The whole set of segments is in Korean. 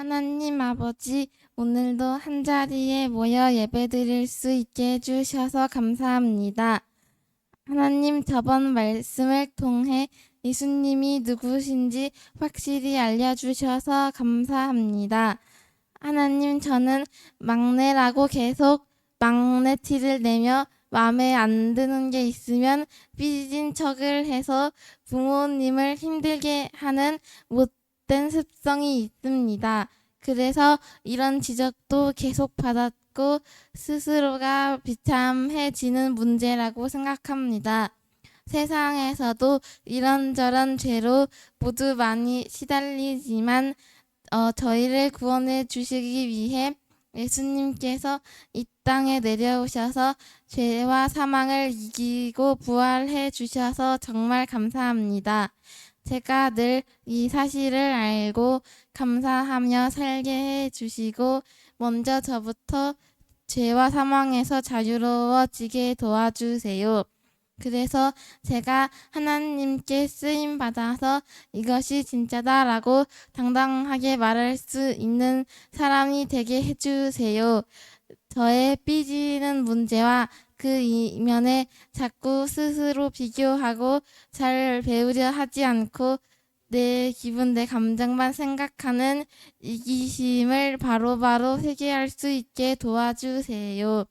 하나님 아버지, 오늘도 한자리에 모여 예배드릴 수 있게 해주셔서 감사합니다. 하나님, 저번 말씀을 통해 예수님이 누구신지 확실히 알려주셔서 감사합니다. 하나님, 저는 막내라고 계속 막내 티를 내며 마음에 안 드는 게 있으면 삐진 척을 해서 부모님을 힘들게 하는 못된 습성이 있습니다. 그래서 이런 지적도 계속 받았고 스스로가 비참해지는 문제라고 생각합니다. 세상에서도 이런저런 죄로 모두 많이 시달리지만 저희를 구원해 주시기 위해 예수님께서 이 땅에 내려오셔서 죄와 사망을 이기고 부활해 주셔서 정말 감사합니다. 제가 늘 이 사실을 알고 감사하며 살게 해 주시고 먼저 저부터 죄와 사망에서 자유로워지게 도와주세요. 그래서 제가 하나님께 쓰임 받아서 이것이 진짜다라고 당당하게 말할 수 있는 사람이 되게 해주세요. 저의 삐지는 문제와 그 이면에 자꾸 스스로 비교하고 잘 배우려 하지 않고 내 기분, 내 감정만 생각하는 이기심을 바로바로 회개할 수 있게 도와주세요.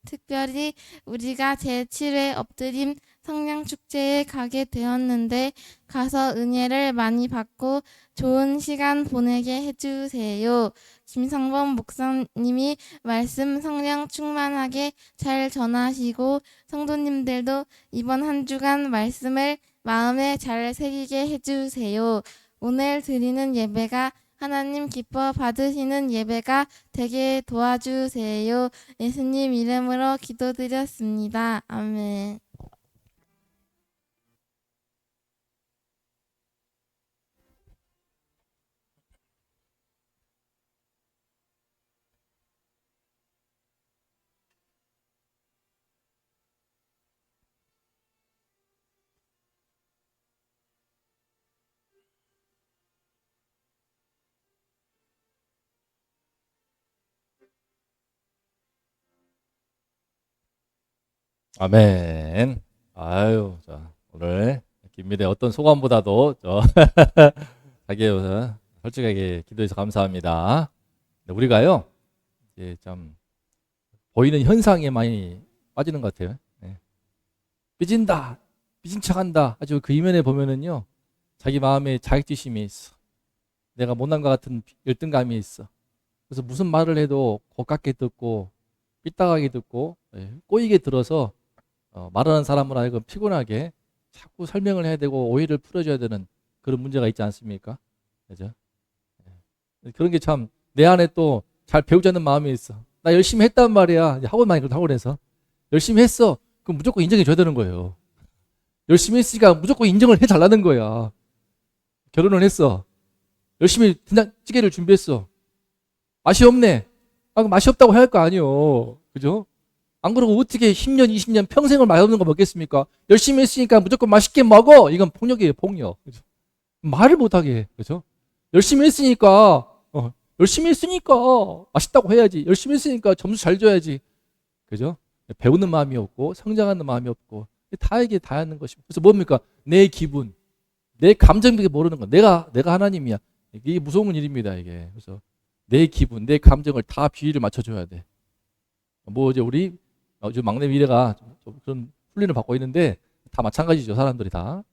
특별히 우리가 제7회 엎드림 성령축제에 가게 되었는데 가서 은혜를 많이 받고 좋은 시간 보내게 해주세요. 김성범 목사님이 말씀 성령 충만하게 잘 전하시고 성도님들도 이번 한 주간 말씀을 마음에 잘 새기게 해주세요. 오늘 드리는 예배가 하나님 기뻐 받으시는 예배가 되게 도와주세요. 예수님 이름으로 기도드렸습니다. 아멘. 아멘. 아유, 자, 오늘 김미래 어떤 소감보다도 자기 솔직하게 기도해서 감사합니다. 네, 우리가요, 이제 참 보이는 현상에 많이 빠지는 것 같아요. 네. 삐진다, 삐진 척한다. 아주 그 이면에 보면은요, 자기 마음에 자격지심이 있어. 내가 못난 것 같은 열등감이 있어. 그래서 무슨 말을 해도 고깝게 듣고 삐딱하게 듣고 꼬이게 들어서 말하는 사람을 하여금 피곤하게 자꾸 설명을 해야 되고 오해를 풀어줘야 되는 그런 문제가 있지 않습니까? 그죠? 그런 게 참 내 안에 또 잘 배우자는 마음이 있어. 나 열심히 했단 말이야. 학원 많이 그런 학원에서 열심히 했어. 그럼 무조건 인정해 줘야 되는 거예요. 열심히 했으니까 무조건 인정을 해달라는 거야. 결혼을 했어. 열심히 된장찌개를 준비했어. 맛이 없네. 아, 그럼 맛이 없다고 해야 할 거 아니에요. 그죠? 안 그러고 어떻게 10년, 20년 평생을 맛없는 거 먹겠습니까? 열심히 했으니까 무조건 맛있게 먹어. 이건 폭력이에요, 폭력. 그죠? 말을 못하게 해. 그죠? 열심히 했으니까, 열심히 했으니까 맛있다고 해야지. 열심히 했으니까 점수 잘 줘야지. 그죠? 배우는 마음이 없고, 성장하는 마음이 없고, 다 이게 다 하는 것이고. 그래서 뭡니까? 내 기분, 내 감정밖에 모르는 거. 내가 하나님이야. 이게 무서운 일입니다, 이게. 그래서 내 기분, 내 감정을 다 비위를 맞춰줘야 돼. 뭐 이제 우리 요즘 막내 미래가 좀 그런 훈련을 받고 있는데 다 마찬가지죠. 사람들이 다.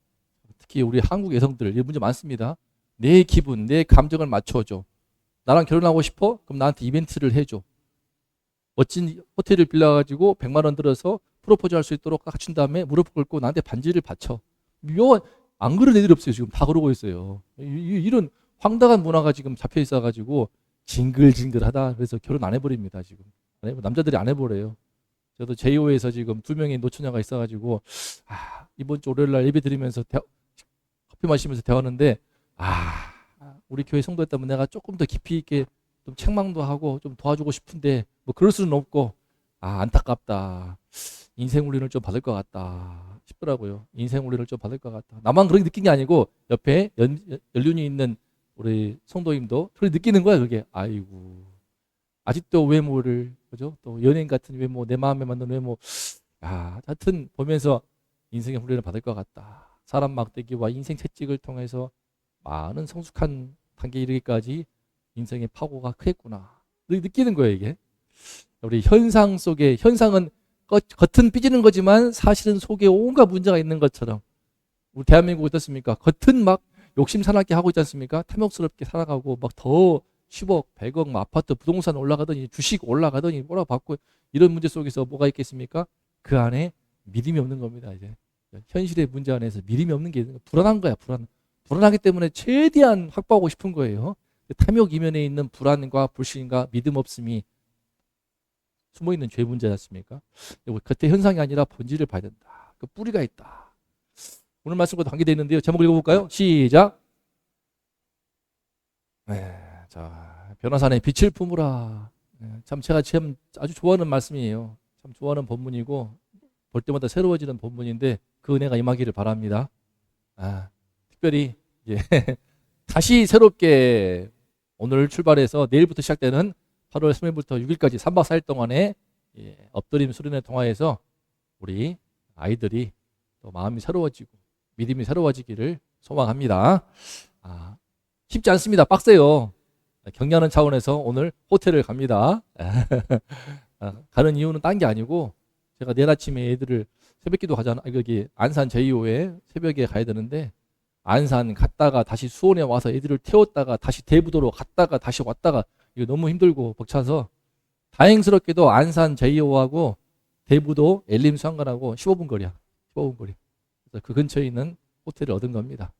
특히 우리 한국 여성들 이 문제 많습니다. 내 기분, 내 감정을 맞춰줘. 나랑 결혼하고 싶어? 그럼 나한테 이벤트를 해줘. 멋진 호텔을 빌려가지고 100만 원 들어서 프로포즈 할 수 있도록 갖춘 다음에 무릎 꿇고 나한테 반지를 바쳐. 묘한 안 그런 애들이 없어요. 지금 다 그러고 있어요. 이런 황당한 문화가 지금 잡혀 있어가지고 징글징글하다. 그래서 결혼 안 해버립니다. 지금 남자들이 안 해버려요. 저도 제2호에서 지금 2명의 노처녀가 있어가지고 이번 주 월요일날 예배 드리면서 커피 마시면서 대화하는데 우리 교회 성도였다면 내가 조금 더 깊이 있게 좀 책망도 하고 좀 도와주고 싶은데 뭐 그럴 수는 없고 안타깝다. 인생 훈련을 좀 받을 것 같다 싶더라고요. 인생 훈련을 좀 받을 것 같다. 나만 그렇게 느낀 게 아니고 옆에 연륜이 있는 우리 성도님도 소리 느끼는 거야 그게. 아이고 아직도 외모를 그죠? 또 연예인 같은 외모, 내 마음에 맞는 외모. 하여튼 보면서 인생의 훈련을 받을 것 같다. 사람 막대기와 인생 채찍을 통해서 많은 성숙한 단계에 이르기까지 인생의 파고가 크겠구나. 느끼는 거예요 이게. 우리 현상 속에 현상은 겉은 삐지는 거지만 사실은 속에 온갖 문제가 있는 것처럼 우리 대한민국 어떻습니까? 겉은 막 욕심사납게 하고 있지 않습니까? 탐욕스럽게 살아가고 막 더 10억, 100억, 뭐 아파트 부동산 올라가더니 주식 올라가더니 뭐라 받고 이런 문제 속에서 뭐가 있겠습니까? 그 안에 믿음이 없는 겁니다. 이제 현실의 문제 안에서 믿음이 없는 게 불안한 거야. 불안하기 때문에 최대한 확보하고 싶은 거예요. 탐욕 이면에 있는 불안과 불신과 믿음 없음이 숨어있는 죄 문제지 않습니까? 겉의 현상이 아니라 본질을 봐야 된다. 그 뿌리가 있다. 오늘 말씀과 관계되어 있는데요. 제목 읽어볼까요? 시작. 자, 변호사의 빛을 품으라. 참 제가 참 아주 좋아하는 말씀이에요. 참 좋아하는 본문이고 볼 때마다 새로워지는 본문인데 그 은혜가 임하기를 바랍니다. 특별히 이제 다시 새롭게 오늘 출발해서 내일부터 시작되는 8월 3일부터 6일까지 3박 4일 동안에 엎드림 수련회 통화에서 우리 아이들이 또 마음이 새로워지고 믿음이 새로워지기를 소망합니다. 쉽지 않습니다. 빡세요. 격려하는 차원에서 오늘 호텔을 갑니다. 가는 이유는 딴 게 아니고 제가 내일 아침에 애들을 새벽기도 가잖아. 여기 안산 제2호에 새벽에 가야 되는데 안산 갔다가 다시 수원에 와서 애들을 태웠다가 다시 대부도로 갔다가 다시 왔다가 이거 너무 힘들고 벅차서 다행스럽게도 안산 제2호하고 대부도 엘림 수양관하고 15분 거리야. 15분 거리. 그래서 그 근처에 있는 호텔을 얻은 겁니다.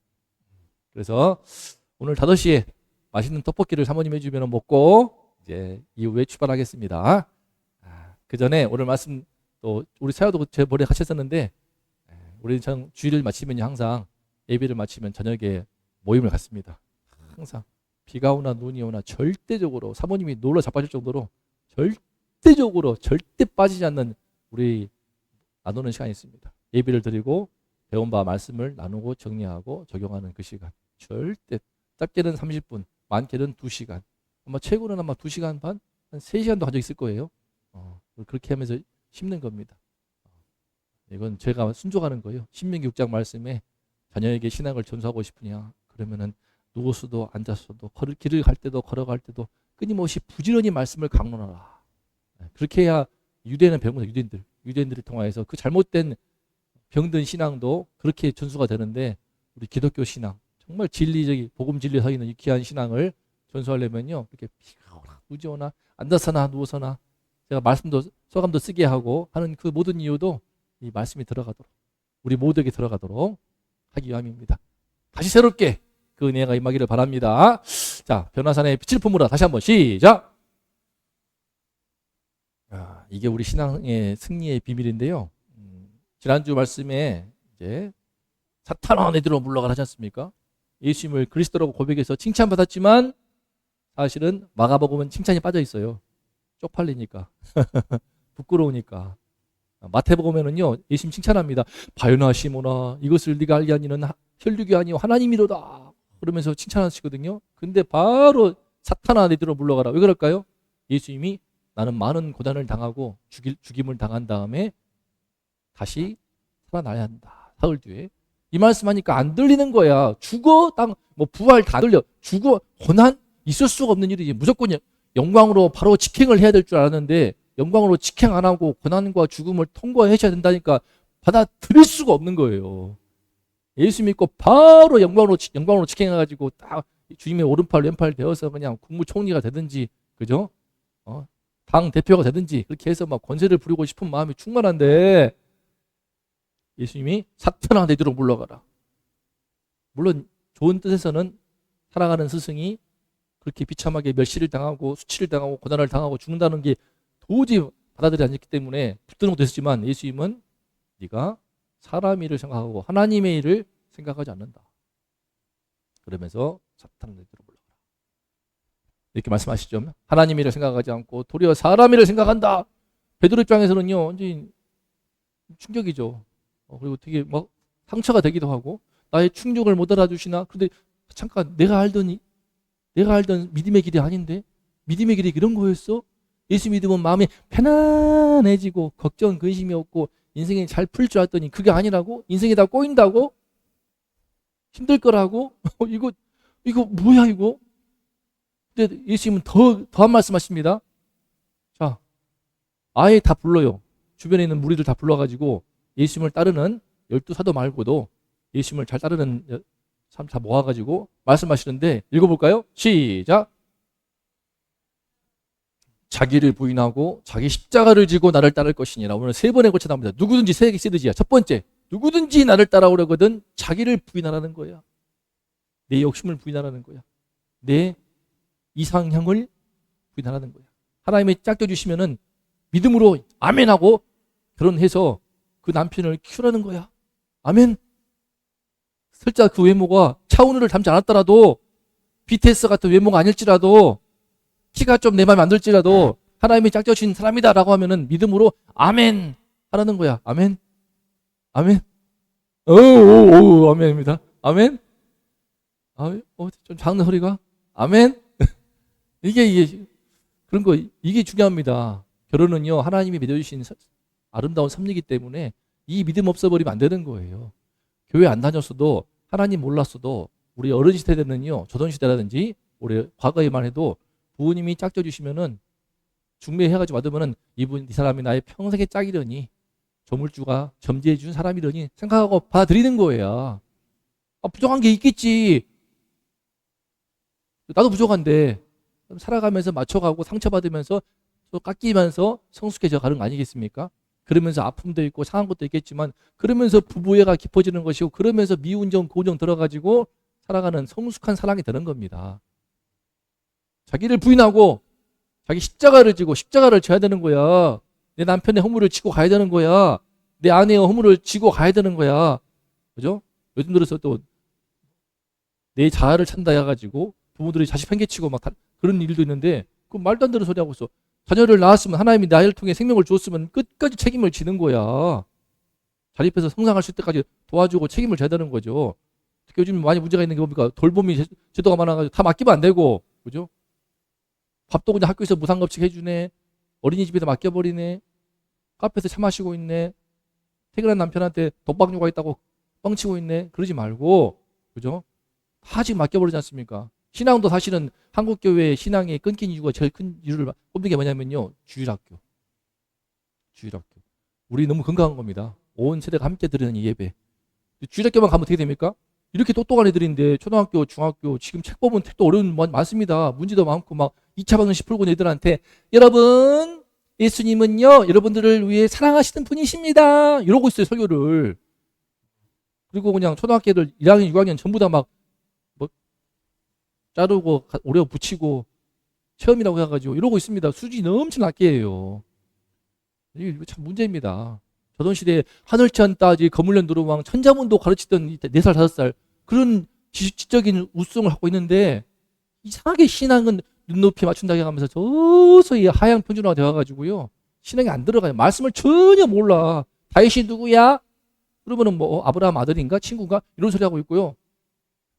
그래서 오늘 5시에 맛있는 떡볶이를 사모님 해주면 먹고 이제 이후에 출발하겠습니다. 그 전에 오늘 말씀 또 우리 사야도 제 머리에 같이 했었는데 우리 참 주일을 마치면 항상 예배를 마치면 저녁에 모임을 갖습니다. 항상 비가 오나 눈이 오나 절대적으로 사모님이 놀러 자빠질 정도로 절대적으로 절대 빠지지 않는 우리 나누는 시간이 있습니다. 예배를 드리고 배운 바 말씀을 나누고 정리하고 적용하는 그 시간. 절대 짧게는 30분, 많게는 2시간. 아마 최고는 아마 2시간 반, 한 3시간도 한 적 있을 거예요. 그렇게 하면서 심는 겁니다. 이건 제가 순종하는 거예요. 신명기 6장 말씀에 자녀에게 신앙을 전수하고 싶으냐? 그러면은 누워서도 앉아서도 길을 갈 때도 걸어갈 때도 끊임없이 부지런히 말씀을 강론하라. 그렇게 해야 유대인은 배운 거예요. 유대인들을 통하여서 그 잘못된 병든 신앙도 그렇게 전수가 되는데 우리 기독교 신앙 정말 진리적인 복음 진리에 서 있는 유쾌한 신앙을 전수하려면요 이렇게 비가 오나 눈이 오나 앉아서나 누워서나 제가 말씀도 소감도 쓰게 하고 하는 그 모든 이유도 이 말씀이 들어가도록 우리 모두에게 들어가도록 하기 위함입니다. 다시 새롭게 그 은혜가 임하기를 바랍니다. 자, 변화산의 빛을 품으라. 다시 한번 시작. 이게 우리 신앙의 승리의 비밀인데요. 지난주 말씀에 이제 사탄아 내들어 물러가라 하지 않습니까? 예수님을 그리스도라고 고백해서 칭찬받았지만 사실은 마가복음은 칭찬이 빠져 있어요. 쪽팔리니까 부끄러우니까. 마태복음에는요 예수님 칭찬합니다. 바요나 시모나 이것을 네가 알게 하니는 혈육이 아니요 하나님이로다 그러면서 칭찬하시거든요. 근데 바로 사탄아 내들어 물러가라. 왜 그럴까요? 예수님이 나는 많은 고난을 당하고 죽임을 당한 다음에 다시 살아나야 한다. 사흘 뒤에. 이 말씀하니까 안 들리는 거야. 죽어, 뭐 부활 다 들려. 죽어, 고난 있을 수가 없는 일이지. 무조건 영광으로 바로 직행을 해야 될 줄 알았는데 영광으로 직행 안 하고 고난과 죽음을 통과하셔야 된다니까 받아들일 수가 없는 거예요. 예수 믿고 바로 영광으로 직행해가지고 딱 주님의 오른팔 왼팔 되어서 그냥 국무총리가 되든지, 그죠? 당 대표가 되든지 그렇게 해서 막 권세를 부리고 싶은 마음이 충만한데 예수님이 사탄아 내뒤로 물러가라. 물론 좋은 뜻에서는 살아가는 스승이 그렇게 비참하게 멸시를 당하고 수치를 당하고 고난을 당하고 죽는다는 게 도저히 받아들이지 않기 때문에 붙드는 것도 있었지만 예수님은 네가 사람의 일을 생각하고 하나님의 일을 생각하지 않는다. 그러면서 사탄아 내뒤로 물러가라. 이렇게 말씀하시죠. 하나님의 일을 생각하지 않고 도리어 사람의 일을 생각한다. 베드로 입장에서는요 완전히 충격이죠. 그리고 되게 막 상처가 되기도 하고 나의 충격을 못 알아주시나? 근데 잠깐 내가 알던 내가 알던 믿음의 길이 아닌데? 믿음의 길이 이런 거였어? 예수 믿으면 마음이 편안해지고 걱정, 근심이 없고 인생이 잘 풀 줄 알았더니 그게 아니라고? 인생이 다 꼬인다고? 힘들 거라고? 이거 뭐야 이거? 근데 예수님은 더한 말씀하십니다. 자, 아예 다 불러요. 주변에 있는 무리들 다 불러가지고 예수님을 따르는 12사도 말고도 예수님을 잘 따르는 사람 다 모아가지고 말씀하시는데 읽어볼까요? 시작. 자기를 부인하고 자기 십자가를 지고 나를 따를 것이니라. 오늘 3번에 걸쳐 나옵니다. 누구든지 3개 시리즈야. 첫 번째, 누구든지 나를 따라오려거든 자기를 부인하라는 거야. 내 욕심을 부인하라는 거야. 내 이상형을 부인하라는 거야. 하나님이 짝져 주시면은 믿음으로 아멘하고 결혼해서 그 남편을 키우라는 거야. 아멘. 설사 그 외모가 차은우를 닮지 않았더라도 BTS 같은 외모가 아닐지라도 키가 좀 내 마음에 안 들지라도 하나님이 짝져 주신 사람이다라고 하면은 믿음으로 아멘 하라는 거야. 아멘. 아멘. 아멘입니다. 아멘. 좀 작은 소리가. 아멘. 이게 그런 거 이게 중요합니다. 결혼은요 하나님이 믿어주신 아름다운 섭리이기 때문에 이 믿음 없어버리면 안 되는 거예요. 교회 안 다녔어도 하나님 몰랐어도 우리 어른 시대는요 조선시대라든지 우리 과거에만 해도 부모님이 짝져 주시면은 중매해가지고 받으면은 이 사람이 나의 평생의 짝이려니 조물주가 점지해 준 사람이려니 생각하고 받아들이는 거예요. 부족한 게 있겠지. 나도 부족한데 살아가면서 맞춰가고 상처받으면서 또 깎이면서 성숙해져 가는 거 아니겠습니까? 그러면서 아픔도 있고 상한 것도 있겠지만 그러면서 부부애가 깊어지는 것이고 그러면서 미운정 고정 들어가지고 살아가는 성숙한 사랑이 되는 겁니다. 자기를 부인하고 자기 십자가를 지고 십자가를 져야 되는 거야. 내 남편의 허물을 지고 가야 되는 거야. 내 아내의 허물을 지고 가야 되는 거야. 그죠? 요즘 들어서 또 내 자아를 찬다 해가지고 부모들이 자식 팽개치고 막 그런 일도 있는데 그 말도 안 되는 소리 하고 있어. 자녀를 낳았으면 하나님이 나를 통해 생명을 주었으면 끝까지 책임을 지는 거야. 자립해서 성장할 수 있을 때까지 도와주고 책임을 져야 되는 거죠. 특히 요즘 많이 문제가 있는 게 뭡니까? 돌봄이 제도가 많아가지고 다 맡기면 안 되고, 그죠? 밥도 그냥 학교에서 무상급식 해주네. 어린이집에다 맡겨버리네. 카페에서 차 마시고 있네. 퇴근한 남편한테 독박류가 있다고 뻥치고 있네. 그러지 말고, 그죠? 다 지금 맡겨버리지 않습니까? 신앙도 사실은 한국교회의 신앙이 끊긴 이유가 제일 큰 이유를 꼽는 게 뭐냐면요. 주일학교. 주일학교. 우리 너무 건강한 겁니다. 온 세대가 함께 드리는 이 예배. 주일학교만 가면 어떻게 됩니까? 이렇게 똑똑한 애들인데 초등학교, 중학교 지금 책 보면 책도 어려운 많습니다. 문제도 많고 막 2차 방정식 풀고 애들한테 여러분 예수님은요 여러분들을 위해 사랑하시는 분이십니다. 이러고 있어요 설교를. 그리고 그냥 초등학교 애들 1학년, 6학년 전부 다 막 뭐 자르고 오려 붙이고 체험이라고 해가지고 이러고 있습니다. 수준이 엄청 낮게 해요. 이게 참 문제입니다. 조선시대에 하늘천 따지 거물년 두루왕 천자문도 가르치던 4살 5살 그런 지적인 우수성을 갖고 있는데 이상하게 신앙은 눈높이 맞춘다고 해가면서 서서히 하향 평준화가 되어가지고요 신앙이 안 들어가요. 말씀을 전혀 몰라. 다윗이 누구야? 그러면은 뭐 아브라함 아들인가 친구인가 이런 소리 하고 있고요.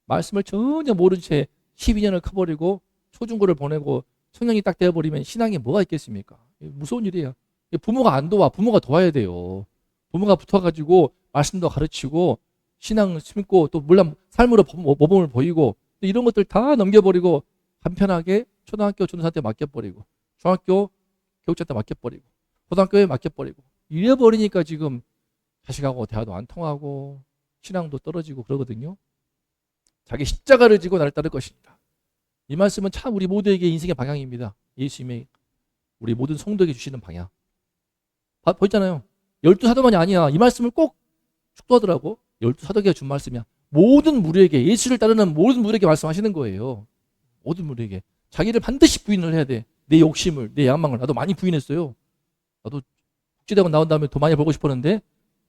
말씀을 전혀 모른 채 12년을 커버리고 초중고를 보내고 청년이 딱 되어버리면 신앙에 뭐가 있겠습니까? 무서운 일이에요. 부모가 안 도와. 부모가 도와야 돼요. 부모가 붙어가지고 말씀도 가르치고 신앙 심고 또 물론 삶으로 모범을 보이고 이런 것들 다 넘겨버리고 간편하게 초등학교 전도사한테 맡겨버리고 중학교 교육자한테 맡겨버리고 고등학교에 맡겨버리고 이래버리니까 지금 자식하고 대화도 안 통하고 신앙도 떨어지고 그러거든요. 자기 십자가를 지고 나를 따를 것입니다. 이 말씀은 참 우리 모두에게 인생의 방향입니다. 예수님의 우리 모든 성도에게 주시는 방향. 보였잖아요. 12사도만이 아니야. 이 말씀을 꼭 축도하더라고. 12사도가 준 말씀이야. 모든 무리에게 예수를 따르는 모든 무리에게 말씀하시는 거예요. 모든 무리에게. 자기를 반드시 부인을 해야 돼. 내 욕심을, 내 야망을. 나도 많이 부인했어요. 나도 국제대학원 나온 다음에 더 많이 벌고 싶었는데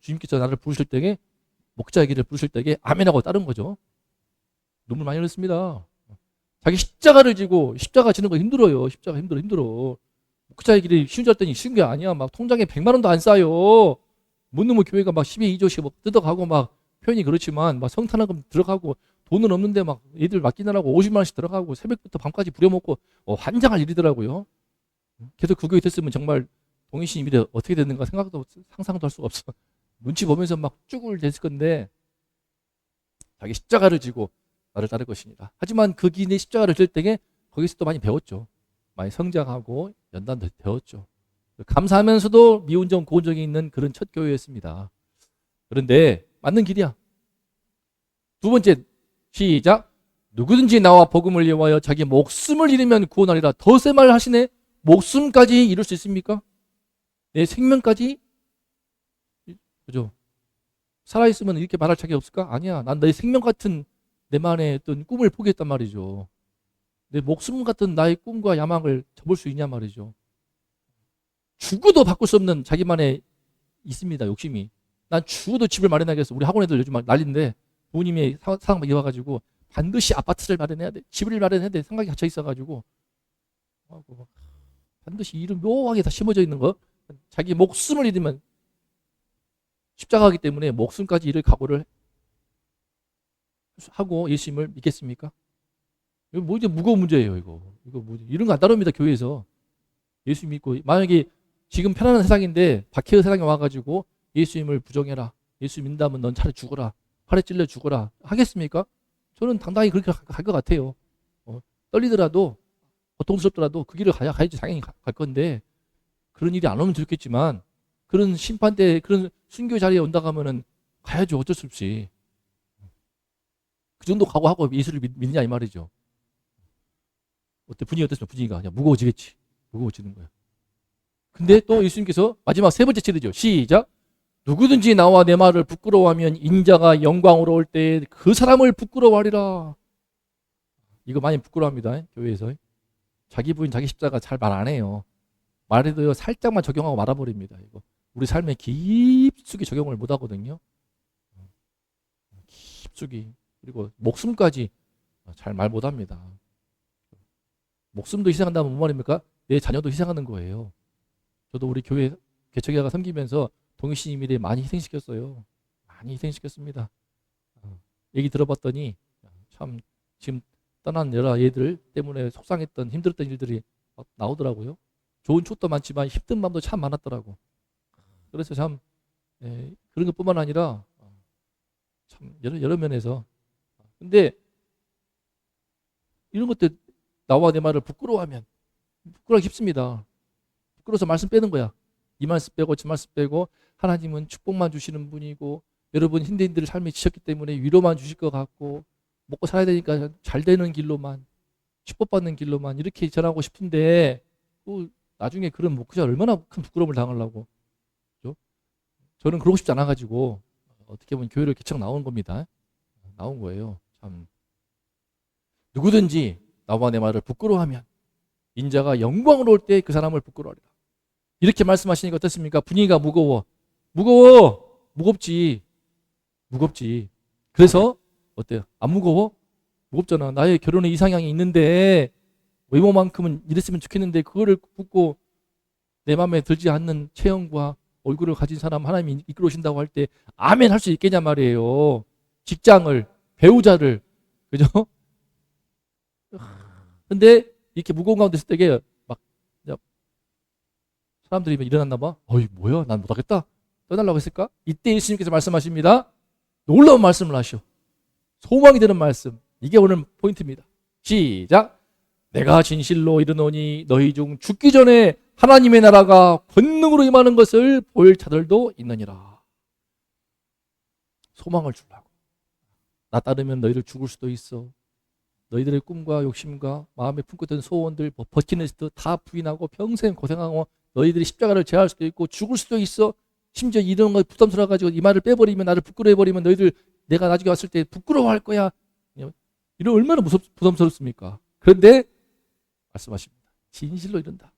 주님께서 나를 부르실 때에 목자의 길을 부르실 때에 아멘하고 따른 거죠. 눈물 많이 흘렸습니다. 자기 십자가를 지고 십자가 지는 거 힘들어요. 십자가 힘들어. 목자의 길이 쉬운 줄 알았더니 쉬운 게 아니야. 막 통장에 100만 원도 안 쌓여. 못 넘어 교회가 막 12, 2조씩 막 뜯어가고 막 표현이 그렇지만 막 성탄하금 들어가고 돈은 없는데 막 애들 맡기느라고 50만 원씩 들어가고 새벽부터 밤까지 부려먹고 환장할 일이더라고요. 계속 그 교회 됐으면 정말 동희씨 미래 어떻게 됐는가 상상도 할 수가 없어. 눈치 보면서 막 쭈글 됐을 건데 자기 십자가를 지고 나를 따를 것이니라. 하지만 그 길에 십자가를 질 때에 거기서 또 많이 배웠죠. 많이 성장하고 연단도 배웠죠. 감사하면서도 미운정 고운정이 있는 그런 첫 교회였습니다. 그런데 맞는 길이야. 두 번째 시작. 누구든지 나와 복음을 위하여 자기 목숨을 잃으면 구원하리라. 더 센 말 하시네. 목숨까지 잃을 수 있습니까? 내 생명까지? 그죠? 살아있으면 이렇게 말할 자격 없을까? 아니야. 난 내 생명 같은 내만의 어떤 꿈을 포기했단 말이죠. 내 목숨 같은 나의 꿈과 야망을 접을 수 있냐 말이죠. 죽어도 바꿀 수 없는 자기만의 있습니다. 욕심이. 난 죽어도 집을 마련하겠어. 우리 학원 애들 요즘 막 난리인데 부모님이 상황 이와가지고 반드시 아파트를 마련해야 돼. 집을 마련해야 돼. 생각이 갇혀 있어가지고 반드시 이름 묘하게 다 심어져 있는 거. 자기 목숨을 잃으면 십자가이기 때문에 목숨까지 잃을 각오를 하고 예수님을 믿겠습니까? 이거 뭐 이제 무거운 문제예요. 이거 뭐 이런 거 안 다룹니다. 교회에서 예수 믿고 만약에 지금 편안한 세상인데 박해의 세상에 와가지고 예수님을 부정해라. 예수 믿는다면 넌 차라리 죽어라. 팔에 찔려 죽어라. 하겠습니까? 저는 당당히 그렇게 갈 것 같아요. 떨리더라도 고통스럽더라도 그 길을 가야지 당연히 갈 건데 그런 일이 안 오면 좋겠지만 그런 심판 때 그런 순교 자리에 온다고 하면은 가야죠. 어쩔 수 없이. 그 정도 각오하고 예수를 믿느냐 이 말이죠. 어때? 분위기가 어땠습니까? 분위기가 그냥 무거워지겠지. 무거워지는 거야. 근데 또 예수님께서 마지막 세 번째 치르죠. 시작. 누구든지 나와 내 말을 부끄러워하면 인자가 영광으로 올 때 그 사람을 부끄러워하리라. 이거 많이 부끄러워합니다. 교회에서. 자기 부인 자기 십자가 잘 말 안 해요. 말해도요 살짝만 적용하고 말아버립니다. 이거 우리 삶에 깊숙이 적용을 못 하거든요. 깊숙이. 그리고 목숨까지 잘 말 못 합니다. 목숨도 희생한다면 뭔 말입니까? 내 자녀도 희생하는 거예요. 저도 우리 교회 개척회가 섬기면서 동희씨 미래 많이 희생시켰어요. 많이 희생시켰습니다. 얘기 들어봤더니 참 지금 떠난 여러 애들 때문에 속상했던 힘들었던 일들이 나오더라고요. 좋은 추억도 많지만 힘든 마음도 참 많았더라고. 그래서 참 그런 것뿐만 아니라 참 여러 면에서 근데 이런 것들 나와 내 말을 부끄러워하면 부끄러워하기 쉽습니다. 부끄러워서 말씀 빼는 거야. 이 말씀 빼고 저 말씀 빼고 하나님은 축복만 주시는 분이고 여러분 힘든 삶에 지셨기 때문에 위로만 주실 것 같고 먹고 살아야 되니까 잘 되는 길로만 축복받는 길로만 이렇게 전하고 싶은데 나중에 그런 목회자 얼마나 큰 부끄러움을 당하려고. 그렇죠? 저는 그러고 싶지 않아가지고 어떻게 보면 교회를 개척 나온 겁니다. 나온 거예요. 참 누구든지 나와 내 말을 부끄러워하면 인자가 영광으로 올 때 그 사람을 부끄러워하리라. 이렇게 말씀하시니까 어떻습니까? 분위기가 무겁지. 그래서 어때요? 안 무거워? 무겁잖아. 나의 결혼의 이상향이 있는데 외모만큼은 이랬으면 좋겠는데 그거를 묻고 내 마음에 들지 않는 체형과 얼굴을 가진 사람 하나님이 이끌어 오신다고 할 때 아멘 할 수 있겠냐 말이에요. 직장을, 배우자를, 그죠? 근데 이렇게 무거운 가운데 있을 때게 막 사람들이 일어났나 봐. 어이 뭐야 난 못하겠다. 떠나려고 했을까? 이때 예수님께서 말씀하십니다. 놀라운 말씀을 하시오. 소망이 되는 말씀. 이게 오늘 포인트입니다. 시작. 내가 진실로 이르노니 너희 중 죽기 전에 하나님의 나라가 권능으로 임하는 것을 볼 자들도 있느니라. 소망을 주려고. 나 따르면 너희를 죽을 수도 있어. 너희들의 꿈과 욕심과 마음에 품고 있던 소원들 버킷리스트 다 부인하고 평생 고생하고 너희들이 십자가를 제할 수도 있고 죽을 수도 있어. 심지어 이런 거 부담스러워가지고 이 말을 빼버리면 나를 부끄러워해버리면 너희들 내가 나중에 왔을 때 부끄러워할 거야. 이런 얼마나 부담스럽습니까? 그런데 말씀하십니다. 진실로 이른다.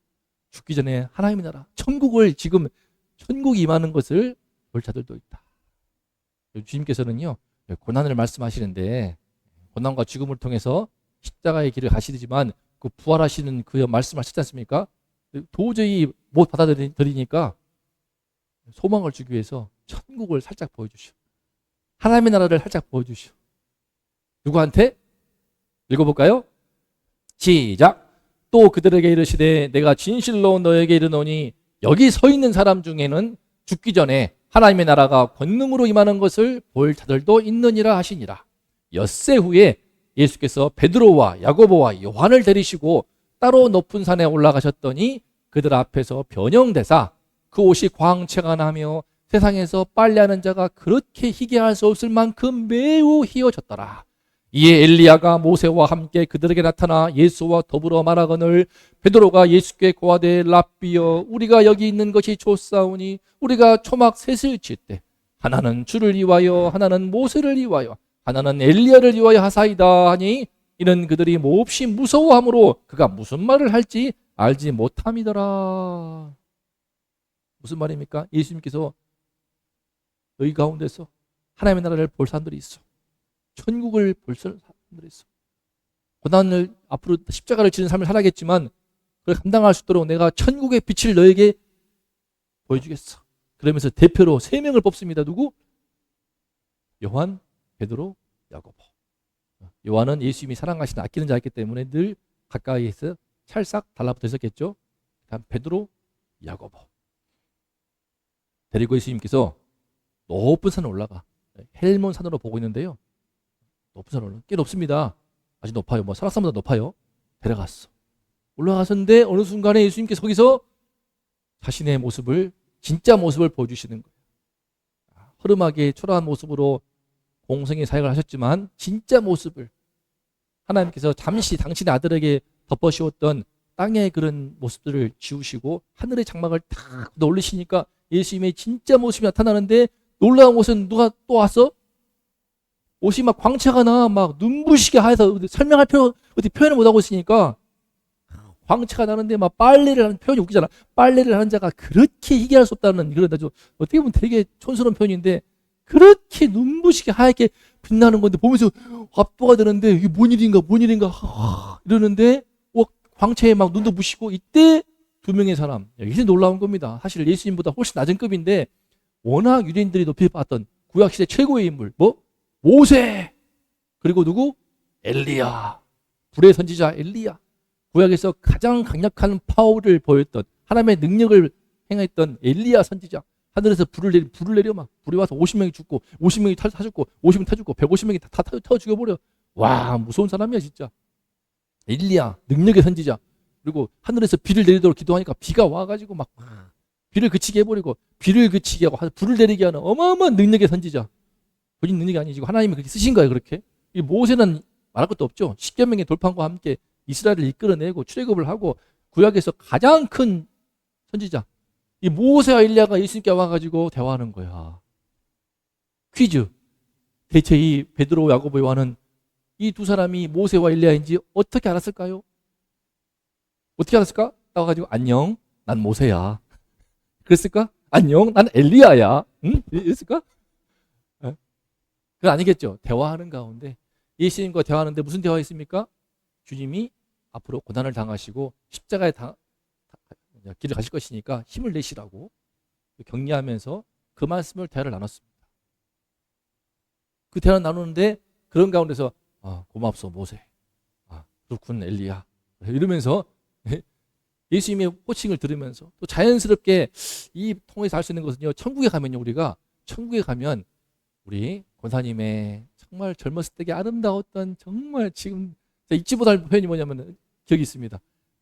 죽기 전에 하나님의 나라 천국을 지금 천국이 임하는 것을 볼 자들도 있다. 주님께서는요 고난을 말씀하시는데 고난과 죽음을 통해서 십자가의 길을 가시지만 그 부활하시는 그 말씀하시지 않습니까? 도저히 못 받아들이니까 소망을 주기 위해서 천국을 살짝 보여주시오. 하나님의 나라를 살짝 보여주시오. 누구한테? 읽어볼까요? 시작. 또 그들에게 이르시되 내가 진실로 너에게 이르노니 여기 서 있는 사람 중에는 죽기 전에 하나님의 나라가 권능으로 임하는 것을 볼 자들도 있느니라 하시니라. 엿새 후에 예수께서 베드로와 야고보와 요한을 데리시고 따로 높은 산에 올라가셨더니 그들 앞에서 변형되사 그 옷이 광채가 나며 세상에서 빨래하는 자가 그렇게 희게할 수 없을 만큼 매우 희어졌더라. 이에 엘리야가 모세와 함께 그들에게 나타나 예수와 더불어 말하거늘 베드로가 예수께 고하되 랍비여 우리가 여기 있는 것이 좋사오니 우리가 초막 셋을 짓되 하나는 주를 위하여 하나는 모세를 위하여 하나는 엘리야를 위하여 하사이다 하니 이는 그들이 몹시 무서워하므로 그가 무슨 말을 할지 알지 못함이더라. 무슨 말입니까? 예수님께서 너희 가운데서 하나님의 나라를 볼 사람들이 있어. 천국을 볼 사람들이 있어. 고난을 앞으로 십자가를 지는 삶을 살아야겠지만 그걸 감당할 수 있도록 내가 천국의 빛을 너에게 보여주겠어. 그러면서 대표로 3명을 뽑습니다. 누구? 요한, 베드로, 야고보. 요한은 예수님이 사랑하시는 아끼는 자였기 때문에 늘 가까이에서 찰싹 달라붙어 있었겠죠. 다음 베드로, 야고보. 데리고 예수님께서 높은 산에 올라가. 헬몬 산으로 보고 있는데요. 높은 산으로 올라가. 꽤 높습니다. 아주 높아요. 뭐 설악산보다 높아요. 데려갔어. 올라가셨는데 어느 순간에 예수님께서 거기서 자신의 모습을 진짜 모습을 보여주시는 거예요. 허름하게 초라한 모습으로 공생의 사역을 하셨지만 진짜 모습을 하나님께서 잠시 당신의 아들에게 덮어씌웠던 땅의 그런 모습들을 지우시고 하늘의 장막을 탁 올리시니까 예수님의 진짜 모습이 나타나는데 놀라운 것은 누가 또 왔어? 옷이 막 광채가 나, 막 눈부시게 하여서 설명할 필요, 어떻게 표현을 못하고 있으니까 광채가 나는데 막 빨래를 하는 표현이 웃기잖아. 빨래를 하는 자가 그렇게 희귀할 수 없다는 그런 아주 어떻게 보면 되게 촌스러운 표현인데 그렇게 눈부시게 하얗게 빛나는 건데 보면서 압도가 되는데 이게 뭔 일인가 이러는데 광채에 막 눈도 부시고 이때 2명의 사람. 이게 놀라운 겁니다. 사실 예수님보다 훨씬 낮은 급인데 워낙 유대인들이 높이 봤던 구약시대 최고의 인물 뭐? 모세 그리고 누구? 엘리야. 불의 선지자 엘리야. 구약에서 가장 강력한 파워를 보였던 하나님의 능력을 행했던 엘리야 선지자. 하늘에서 불을 내려 막 불이 와서 50명이 죽고 50명이 타 죽고 50명이 타 죽고 150명이 다 타워 죽여버려. 와 무서운 사람이야 진짜. 엘리야 능력의 선지자. 그리고 하늘에서 비를 내리도록 기도하니까 비가 와가지고 막 비를 그치게 해버리고 비를 그치게 하고 불을 내리게 하는 어마어마한 능력의 선지자. 본인 능력이 아니지 하나님이 그렇게 쓰신 거예요. 그렇게. 이 모세는 말할 것도 없죠. 십계명의 돌판과 함께 이스라엘을 이끌어내고 출애굽을 하고 구약에서 가장 큰 선지자. 이 모세와 엘리야가 예수님께 와가지고 대화하는 거야. 퀴즈. 대체 이 베드로, 야고보, 요한은 이 2 사람이 모세와 엘리야인지 어떻게 알았을까요? 어떻게 알았을까? 나와가지고 안녕, 난 모세야. 그랬을까? 안녕, 난 엘리야야. 응? 이랬을까? 그건 아니겠죠. 대화하는 가운데 예수님과 대화하는데 무슨 대화했습니까? 주님이 앞으로 고난을 당하시고 십자가에 길을 가실 것이니까 힘을 내시라고 격려하면서 그 말씀을 대화를 나눴습니다. 그 대화를 나누는데 그런 가운데서 고맙소 모세. 그렇군 엘리야. 이러면서 예수님의 호칭을 들으면서 또 자연스럽게 이 통해서 할 수 있는 것은요. 천국에 가면요. 우리가 천국에 가면 우리 권사님의 정말 젊었을 때의 아름다웠던 정말 지금 잊지 못할 표현이 뭐냐면 기억이 있습니다.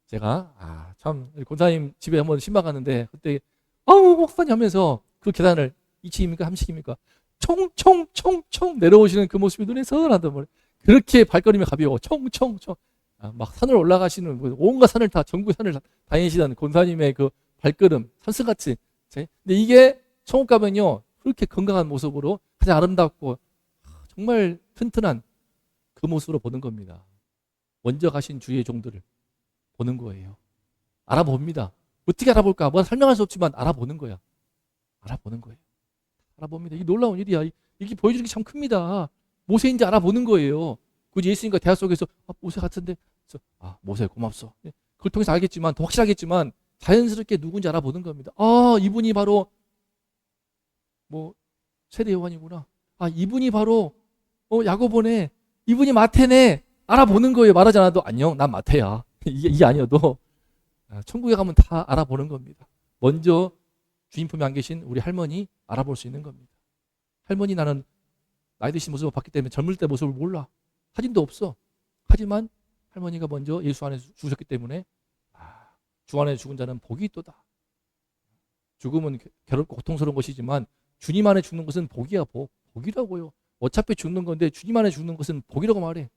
제가 참 권사님 집에 한번 신방 갔는데 그때 목사님 하면서 그 계단을 2층입니까 3층입니까 총총총총 내려오시는 그 모습이 눈에 선하단 말이에요. 그렇게 발걸음이 가벼워 총총총 막 산을 올라가시는 온갖 산을 다 전국 산을 다니시던 권사님의 그 발걸음 산승같이. 근데 이게 천국 가면요 그렇게 건강한 모습으로 가장 아름답고 정말 튼튼한 그 모습으로 보는 겁니다. 먼저 가신 주의 종들을 보는 거예요. 알아봅니다. 어떻게 알아볼까? 뭐 설명할 수 없지만 알아보는 거야. 알아보는 거예요. 알아봅니다. 이게 놀라운 일이야. 이게 보여주는 게 참 큽니다. 모세인지 알아보는 거예요. 굳이 예수님과 대화 속에서 모세 같은데 모세 고맙소. 그걸 통해서 알겠지만 더 확실하겠지만 자연스럽게 누군지 알아보는 겁니다. 이분이 바로 세례 요한이구나. 이분이 바로 야고보네. 이분이 마태네 알아보는 거예요. 말하지 않아도 안녕 난 마태야. 이게 아니어도 천국에 가면 다 알아보는 겁니다. 먼저 주님 품에 안 계신 우리 할머니 알아볼 수 있는 겁니다. 할머니 나는 나이 드신 모습을 봤기 때문에 젊을 때 모습을 몰라. 사진도 없어. 하지만 할머니가 먼저 예수 안에 죽으셨기 때문에 주 안에 죽은 자는 복이 있도다. 죽음은 괴롭고 고통스러운 것이지만 주님 안에 죽는 것은 복이야. 복이라고요. 어차피 죽는 건데 주님 안에 죽는 것은 복이라고 말해.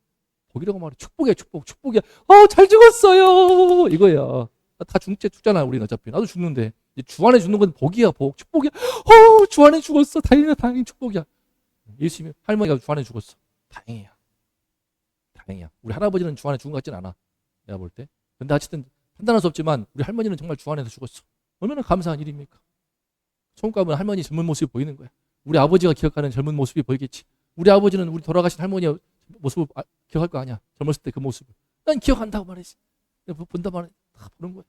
복이라고 말해. 축복이야. 축복이야. 잘 죽었어요. 이거야. 다 죽잖아. 우리는 어차피. 나도 죽는데. 주 안에 죽는 건 복이야. 축복이야. 주 안에 죽었어. 다행히 축복이야. 예수님 할머니가 주 안에 죽었어. 다행이야. 우리 할아버지는 주 안에 죽은 것 같진 않아. 내가 볼 때. 근데 어쨌든 판단할 수 없지만 우리 할머니는 정말 주 안에서 죽었어. 얼마나 감사한 일입니까? 천국 가면 할머니 젊은 모습이 보이는 거야. 우리 아버지가 기억하는 젊은 모습이 보이겠지. 우리 아버지는 우리 돌아가신 할머니의 모습을 기억할 거 아니야. 젊었을 때 그 모습을. 난 기억한다고 말했지. 본다 말해. 다 보는 거야.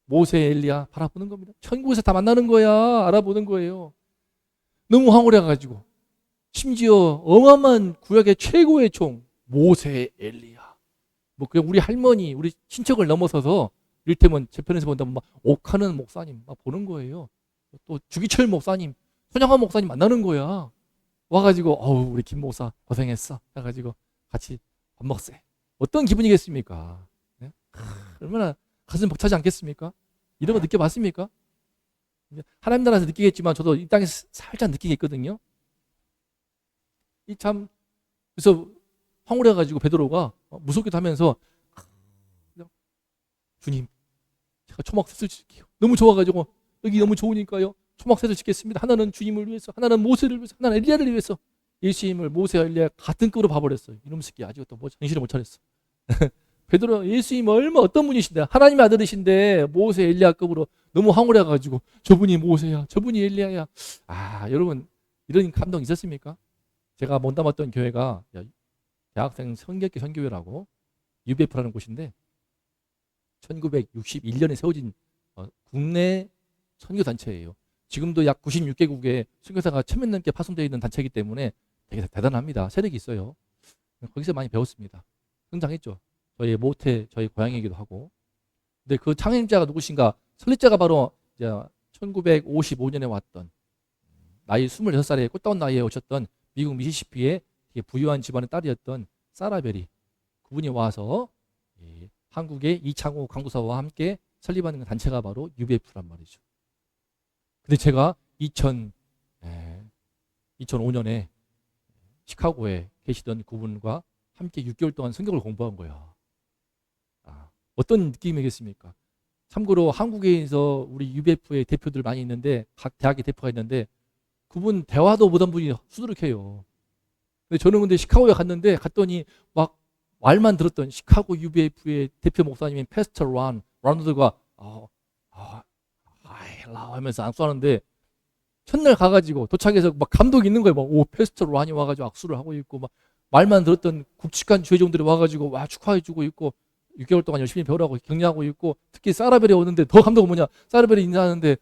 모세, 엘리야 바라보는 겁니다. 천국에서 다 만나는 거야. 알아보는 거예요. 너무 황홀해가지고 심지어 어마어마한 구약의 최고의 종 모세, 엘리야. 그냥 우리 할머니, 우리 친척을 넘어서서 이를테면 제 편에서 본다면 막 옥하는 목사님 막 보는 거예요. 또 주기철 목사님, 손양환 목사님 만나는 거야. 와가지고 우리 김 목사 고생했어. 해가지고 같이 밥 먹세. 어떤 기분이겠습니까? 네? 얼마나 가슴 벅차지 않겠습니까? 이런 거 느껴봤습니까? 하나님 나라에서 느끼겠지만 저도 이 땅에서 살짝 느끼겠거든요. 그래서 황홀해가지고 베드로가 무섭기도 하면서 주님 제가 초막셋을 지킬게요. 너무 좋아가지고 여기 너무 좋으니까요. 초막셋을 짓겠습니다. 하나는 주님을 위해서, 하나는 모세를 위해서, 하나는 엘리야를 위해서. 예수님을 모세와 엘리야 같은 급으로 봐버렸어요. 이놈 새끼 아직도 정신을 못 차렸어. 베드로 예수님 어떤 분이신데 하나님의 아들이신데 모세 엘리야급으로 너무 황홀해가지고 저분이 모세야, 저분이 엘리야야. 여러분 이런 감동 있었습니까? 제가 몸담았던 교회가 대학생 성격기 선교회라고 UBF라는 곳인데 1961년에 세워진 국내 선교단체예요. 지금도 약 96개국에 선교사가 1000명 넘게 파송되어 있는 단체이기 때문에 되게 대단합니다. 세력이 있어요. 거기서 많이 배웠습니다. 성장했죠. 저희 모태, 저희 고향이기도 하고. 근데 그 창립자가 누구신가? 설립자가 바로 1955년에 왔던 나이 26살에 꽃다운 나이에 오셨던 미국 미시시피의 부유한 집안의 딸이었던 사라베리. 그분이 와서 한국의 이창호 강구사와 함께 설립하는 단체가 바로 UBF란 말이죠. 근데 제가 2005년에 시카고에 계시던 그분과 함께 6개월 동안 성경을 공부한 거야. 어떤 느낌이겠습니까? 참고로 한국에서 우리 UBF의 대표들 많이 있는데 각 대학의 대표가 있는데 그분 대화도 못한 분이 수두룩해요. 근데 저는 근데 시카고에 갔더니 막 말만 들었던 시카고 UBF의 대표 목사님인 패스터 라운드가 하면서 악수하는데 첫날 가가지고 도착해서 막 감독이 있는 거예요. 패스터 란이 와가지고 악수를 하고 있고 막 말만 들었던 굵직한 주회종들이 와가지고 축하해주고 있고 6개월 동안 열심히 배우라고 격려하고 있고 특히 사라벨이 오는데 더 감동은 뭐냐? 사라벨이 인사하는데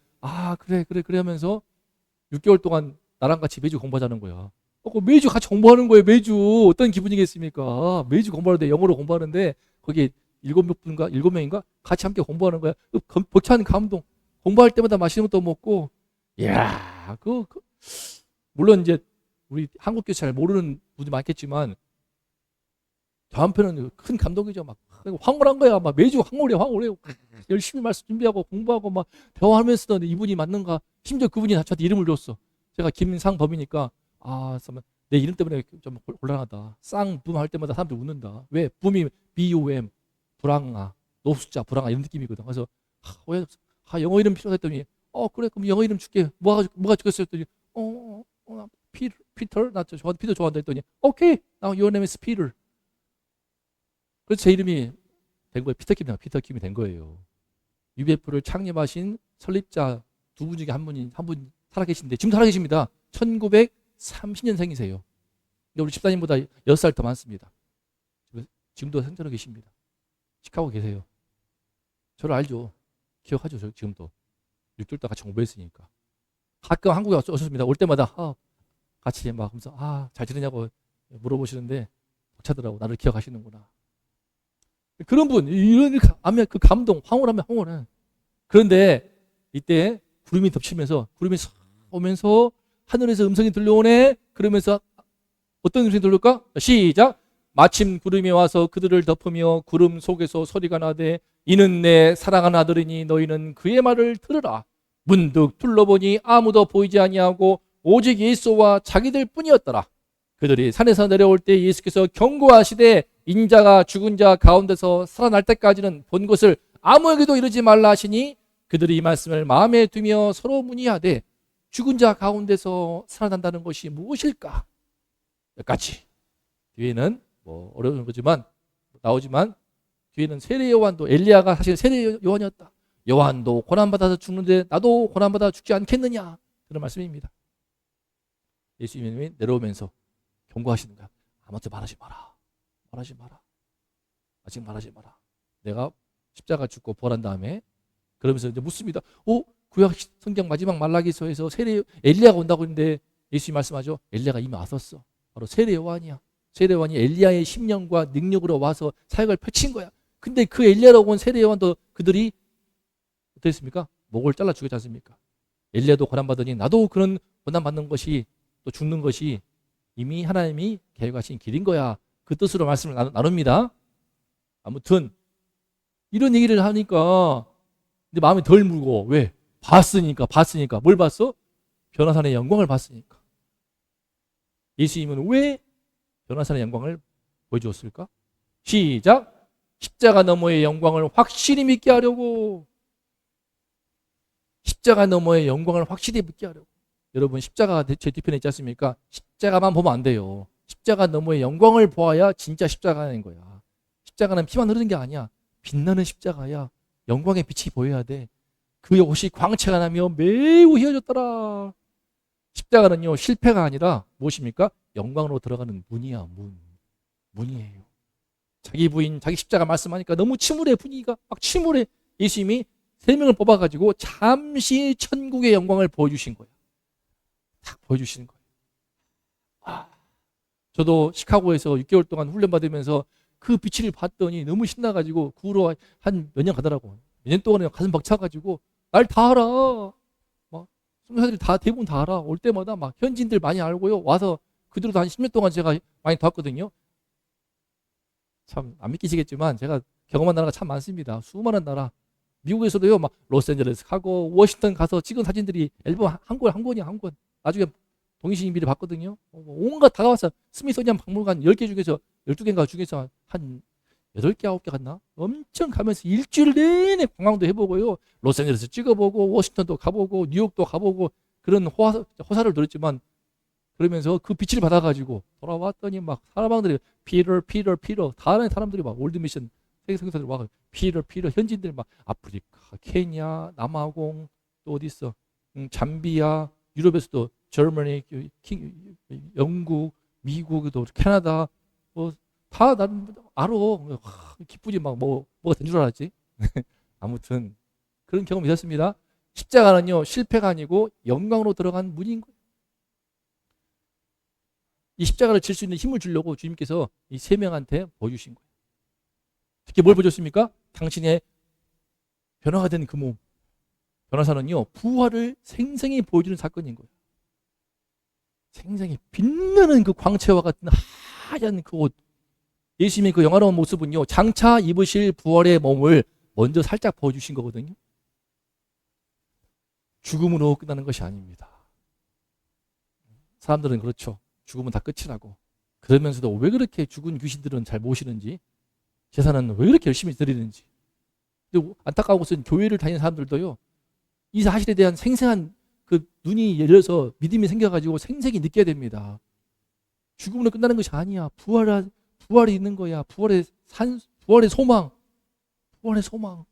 그래 하면서 6개월 동안 나랑 같이 매주 공부하자는 거야. 매주 같이 공부하는 거예요. 매주 어떤 기분이겠습니까? 매주 공부하는데 영어로 공부하는데 거기에 7명인가 같이 함께 공부하는 거야. 벅찬 감동. 공부할 때마다 맛있는 것도 먹고, 이야, 물론 이제 우리 한국교 잘 모르는 분이 많겠지만, 저 한편은 큰 감동이죠. 막 황홀한 거야. 막 매주 황홀해. 열심히 말씀 준비하고 공부하고 막 대화하면서도 이분이 맞는가. 심지어 그분이 저한테 이름을 줬어. 제가 김상범이니까, 내 이름 때문에 좀 곤란하다. 쌍붐 할 때마다 사람들이 웃는다. 왜? 붐이 BUM, 불황아, 노숙자, 불황아 이런 느낌이거든. 그래서, 왜? 영어 이름 필요하다 했더니 그래 그럼 영어 이름 줄게. 뭐가 좋겠어 했더니 피터 나 피터 좋아한다 했더니 오케이 now your name is Peter. 그래서 제 이름이 된 거예요. 피터킴이 된 거예요. UBF를 창립하신 설립자 두 분 중에 한 분 살아계신데 지금 살아계십니다. 1930년생이세요. 우리 집사님보다 6살 더 많습니다. 지금도 생존하고 계십니다. 시카고 계세요. 저를 알죠. 기억하죠. 저 지금도 6개월 동안 같이 공부했으니까 가끔 한국에 오셨습니다. 올 때마다 같이 막 하면서 잘 지내냐고 물어보시는데 벅차더라고. 나를 기억하시는구나. 그런 분, 이런 하면 그 감동, 황홀하면 황홀해. 그런데 이때 구름이 덮치면서 구름이 싹 오면서 하늘에서 음성이 들려오네. 그러면서 어떤 음성이 들려올까? 시작. 마침 구름이 와서 그들을 덮으며 구름 속에서 소리가 나되 이는 내 사랑하는 아들이니 너희는 그의 말을 들으라. 문득 둘러보니 아무도 보이지 아니하고 오직 예수와 자기들 뿐이었더라. 그들이 산에서 내려올 때 예수께서 경고하시되 인자가 죽은 자 가운데서 살아날 때까지는 본 것을 아무에게도 이르지 말라 하시니 그들이 이 말씀을 마음에 두며 서로 문의하되 죽은 자 가운데서 살아난다는 것이 무엇일까? 여기까지. 뒤에는 뭐 어려운 거지만 나오지만 뒤에는 세례 요한도 엘리야가 사실 세례 요한이었다. 요한도 고난받아서 죽는데 나도 고난받아 죽지 않겠느냐. 그런 말씀입니다. 예수님이 내려오면서 경고하시는 거야. 아무것도 말하지 마라. 말하지 마라. 아직 말하지 마라. 내가 십자가 죽고 부활한 다음에 그러면서 이제 묻습니다. 구약 성경 마지막 말라기서에서 세례 엘리야가 온다고 했는데 예수님이 말씀하죠. 엘리야가 이미 왔었어. 바로 세례 요한이야. 세례 요한이 엘리야의 심령과 능력으로 와서 사역을 펼친 거야. 근데 그 엘리야라고 온 세례 요한도 그들이 어땠습니까? 목을 잘라 죽였지 않습니까? 엘리야도 고난받으니 나도 그런 고난받는 것이 또 죽는 것이 이미 하나님이 계획하신 길인 거야. 그 뜻으로 말씀을 나눕니다. 아무튼 이런 얘기를 하니까 근데 마음이 덜 무거워. 왜? 봤으니까. 뭘 봤어? 변화산의 영광을 봤으니까. 예수님은 왜 변화산의 영광을 보여주었을까? 시작. 십자가 너머의 영광을 확실히 믿게 하려고. 십자가 너머의 영광을 확실히 믿게 하려고. 여러분 십자가 제 뒤편에 있지 않습니까? 십자가만 보면 안 돼요. 십자가 너머의 영광을 보아야 진짜 십자가인 거야. 십자가는 피만 흐르는 게 아니야. 빛나는 십자가야. 영광의 빛이 보여야 돼. 그 옷이 광채가 나며 매우 희어졌더라. 십자가는요 실패가 아니라 무엇입니까? 영광으로 들어가는 문이야. 문이에요. 자기 부인 자기 십자가 말씀하니까 너무 침울해. 분위기가 막 침울해. 예수님이 3명을 뽑아가지고 잠시 천국의 영광을 보여주신 거예요. 딱 보여주시는 거예요. 저도 시카고에서 6개월 동안 훈련받으면서 그 빛을 봤더니 너무 신나가지고 그 후로 한 몇 년 가더라고. 몇 년 동안에 가슴 벅차가지고 날 다 알아. 막 선교사들이 다 대부분 다 알아. 올 때마다 막 현지인들 많이 알고요. 와서 그들도 한 10년 동안 제가 많이 도왔거든요. 참 안 믿기시겠지만 제가 경험한 나라가 참 많습니다. 수많은 나라. 미국에서도요, 막 로스앤젤레스 가고 워싱턴 가서 찍은 사진들이 앨범 한 권이야, 한 권. 나중에 동의신이 미리 봤거든요. 온갖 다 가봤어. 스미소니안 박물관 10개 중에서 12개인가 중에서 한 8개, 9개 갔나? 엄청 가면서 일주일 내내 관광도 해보고요. 로스앤젤레스 찍어보고 워싱턴도 가보고 뉴욕도 가보고 그런 호사를 누렸지만 그러면서 그 빛을 받아가지고 돌아왔더니 막 사람들이 피터 다 아는 사람들이 막 월드미션 세계 선교사들 막 피터 현지인들 막 아프리카, 케냐, 남아공 또 어디 있어? 잠비아, 유럽에서도 저머니, 영국, 미국도 캐나다 뭐 다 나는 알아. 기쁘지 막 뭐가 된 줄 알았지. 아무튼 그런 경험이 있었습니다. 십자가는요 실패가 아니고 영광으로 들어간 문인 거예요. 이 십자가를 질 수 있는 힘을 주려고 주님께서 이 3명한테 보여주신 거예요. 특히 뭘 보여줬습니까? 당신의 변화가 된 그 몸. 변화사는요 부활을 생생히 보여주는 사건인 거예요. 생생히 빛나는 그 광채와 같은 하얀 그 옷. 예수님의 그 영화로운 모습은요 장차 입으실 부활의 몸을 먼저 살짝 보여주신 거거든요. 죽음으로 끝나는 것이 아닙니다. 사람들은 그렇죠. 죽으면 다 끝이라고. 그러면서도 왜 그렇게 죽은 귀신들은 잘 모시는지, 제사는 왜 그렇게 열심히 드리는지. 근데 안타까운 것은 교회를 다니는 사람들도요, 이 사실에 대한 생생한 그 눈이 열려서 믿음이 생겨가지고 생생히 느껴야 됩니다. 죽음으로 끝나는 것이 아니야. 부활이 있는 거야. 부활의 소망. 부활의 소망.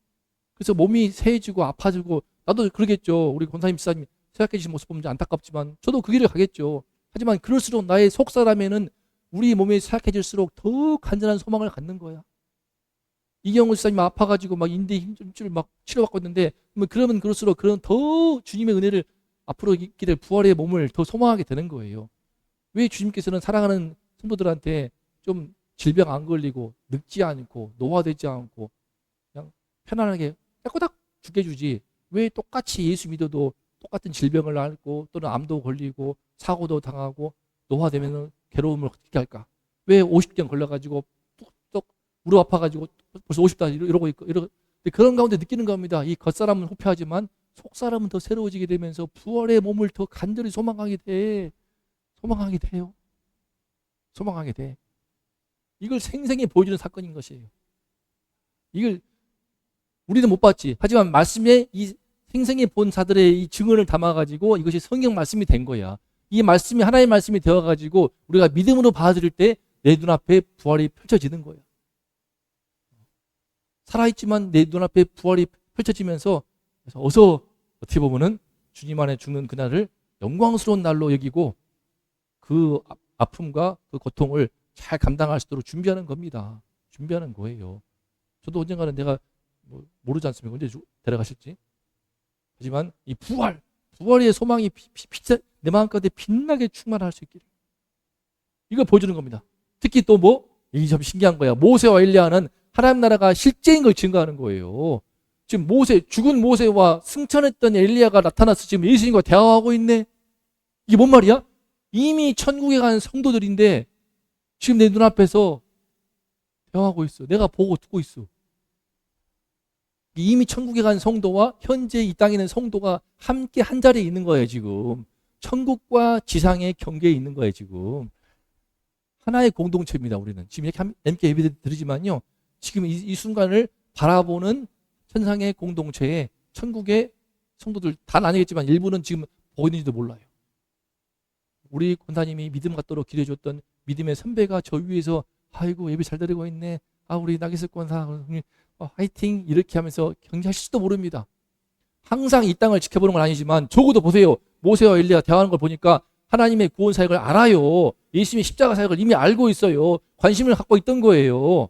그래서 몸이 새해지고 아파지고, 나도 그러겠죠. 우리 권사님, 지사님 생각해 주신 모습 보면 안타깝지만, 저도 그 길을 가겠죠. 하지만 그럴수록 나의 속사람에는 우리 몸이 사약해질수록 더 간절한 소망을 갖는 거야. 이경우 지사님 아파가지고 막 인대 힘줄 막 치료받고 있는데, 그러면 그럴수록 그런 더 주님의 은혜를 앞으로 있게 될 부활의 몸을 더 소망하게 되는 거예요. 왜 주님께서는 사랑하는 성도들한테 좀 질병 안 걸리고 늙지 않고 노화되지 않고 그냥 편안하게 깨꼬닥 죽게 주지. 왜 똑같이 예수 믿어도 똑같은 질병을 앓고 또는 암도 걸리고 사고도 당하고 노화되면 괴로움을 어떻게 할까? 왜 50경 걸려가지고 뚝뚝 무릎 아파가지고 벌써 50다 이러고 있고 그런 가운데 느끼는 겁니다. 이 겉사람은 호폐하지만 속사람은 더 새로워지게 되면서 부활의 몸을 더 간절히 소망하게 돼. 소망하게 돼요. 소망하게 돼. 이걸 생생히 보여주는 사건인 것이에요. 이걸 우리는 못 봤지. 하지만 말씀에 이 생생히 본 자들의 이 증언을 담아가지고 이것이 성경 말씀이 된 거야. 이 말씀이 하나의 말씀이 되어가지고 우리가 믿음으로 받아들일 때 내 눈앞에 부활이 펼쳐지는 거야. 살아있지만 내 눈앞에 부활이 펼쳐지면서 어서 어떻게 보면은 주님 안에 죽는 그날을 영광스러운 날로 여기고 그 아픔과 그 고통을 잘 감당할 수 있도록 준비하는 겁니다. 준비하는 거예요. 저도 언젠가는 내가 모르지 않습니까? 언제 데려가실지. 하지만 이 부활의 소망이 내 마음 가운데 빛나게 충만할 수 있기를. 이걸 보여주는 겁니다. 특히 또 이게 참 신기한 거야. 모세와 엘리야는 하나님 나라가 실제인 걸 증거하는 거예요. 지금 죽은 모세와 승천했던 엘리야가 나타나서 지금 예수님과 대화하고 있네. 이게 뭔 말이야? 이미 천국에 간 성도들인데 지금 내 눈앞에서 대화하고 있어. 내가 보고 듣고 있어. 이미 천국에 간 성도와 현재 이 땅에 있는 성도가 함께 한 자리에 있는 거예요, 지금. 천국과 지상의 경계에 있는 거예요, 지금. 하나의 공동체입니다, 우리는. 지금 이렇게 함께 예배 드리지만요. 지금 이 순간을 바라보는 천상의 공동체에 천국의 성도들 다 아니겠지만 일부는 지금 보고 있는지도 몰라요. 우리 권사님이 믿음 갖도록 기도해 줬던 믿음의 선배가 저 위에서 아이고 예배 잘 드리고 있네. 우리 나기석 권사 화이팅 이렇게 하면서 경쟁하실지도 모릅니다. 항상 이 땅을 지켜보는 건 아니지만 적어도 보세요. 모세와 엘리야 대화하는 걸 보니까 하나님의 구원 사역을 알아요. 예수님의 십자가 사역을 이미 알고 있어요. 관심을 갖고 있던 거예요.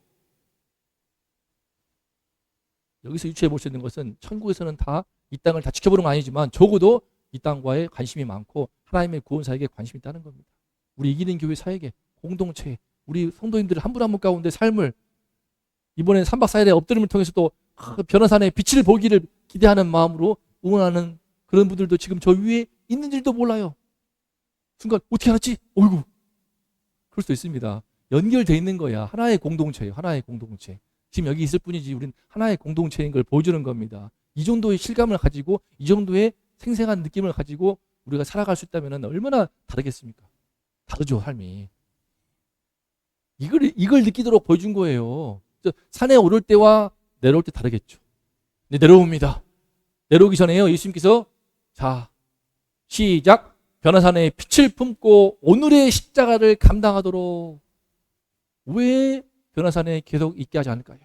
여기서 유추해 볼 수 있는 것은 천국에서는 다 이 땅을 다 지켜보는 건 아니지만 적어도 이 땅과의 관심이 많고 하나님의 구원 사역에 관심이 있다는 겁니다. 우리 이기는 교회 사역에 공동체 우리 성도님들 한 분 한 분 가운데 삶을 이번에 3박 4일의 엎드림을 통해서도 변화산의 빛을 보기를 기대하는 마음으로 응원하는 그런 분들도 지금 저 위에 있는 줄도 몰라요. 순간 어떻게 알았지? 어이구. 그럴 수도 있습니다. 연결되어 있는 거야. 하나의 공동체예요. 하나의 공동체. 지금 여기 있을 뿐이지 우린 하나의 공동체인 걸 보여주는 겁니다. 이 정도의 실감을 가지고 이 정도의 생생한 느낌을 가지고 우리가 살아갈 수 있다면 얼마나 다르겠습니까? 다르죠, 삶이. 이걸 느끼도록 보여준 거예요. 산에 오를 때와 내려올 때 다르겠죠. 근데 내려옵니다. 내려오기 전에요. 예수님께서 자, 시작. 변화산에 빛을 품고 오늘의 십자가를 감당하도록 왜 변화산에 계속 있게 하지 않을까요?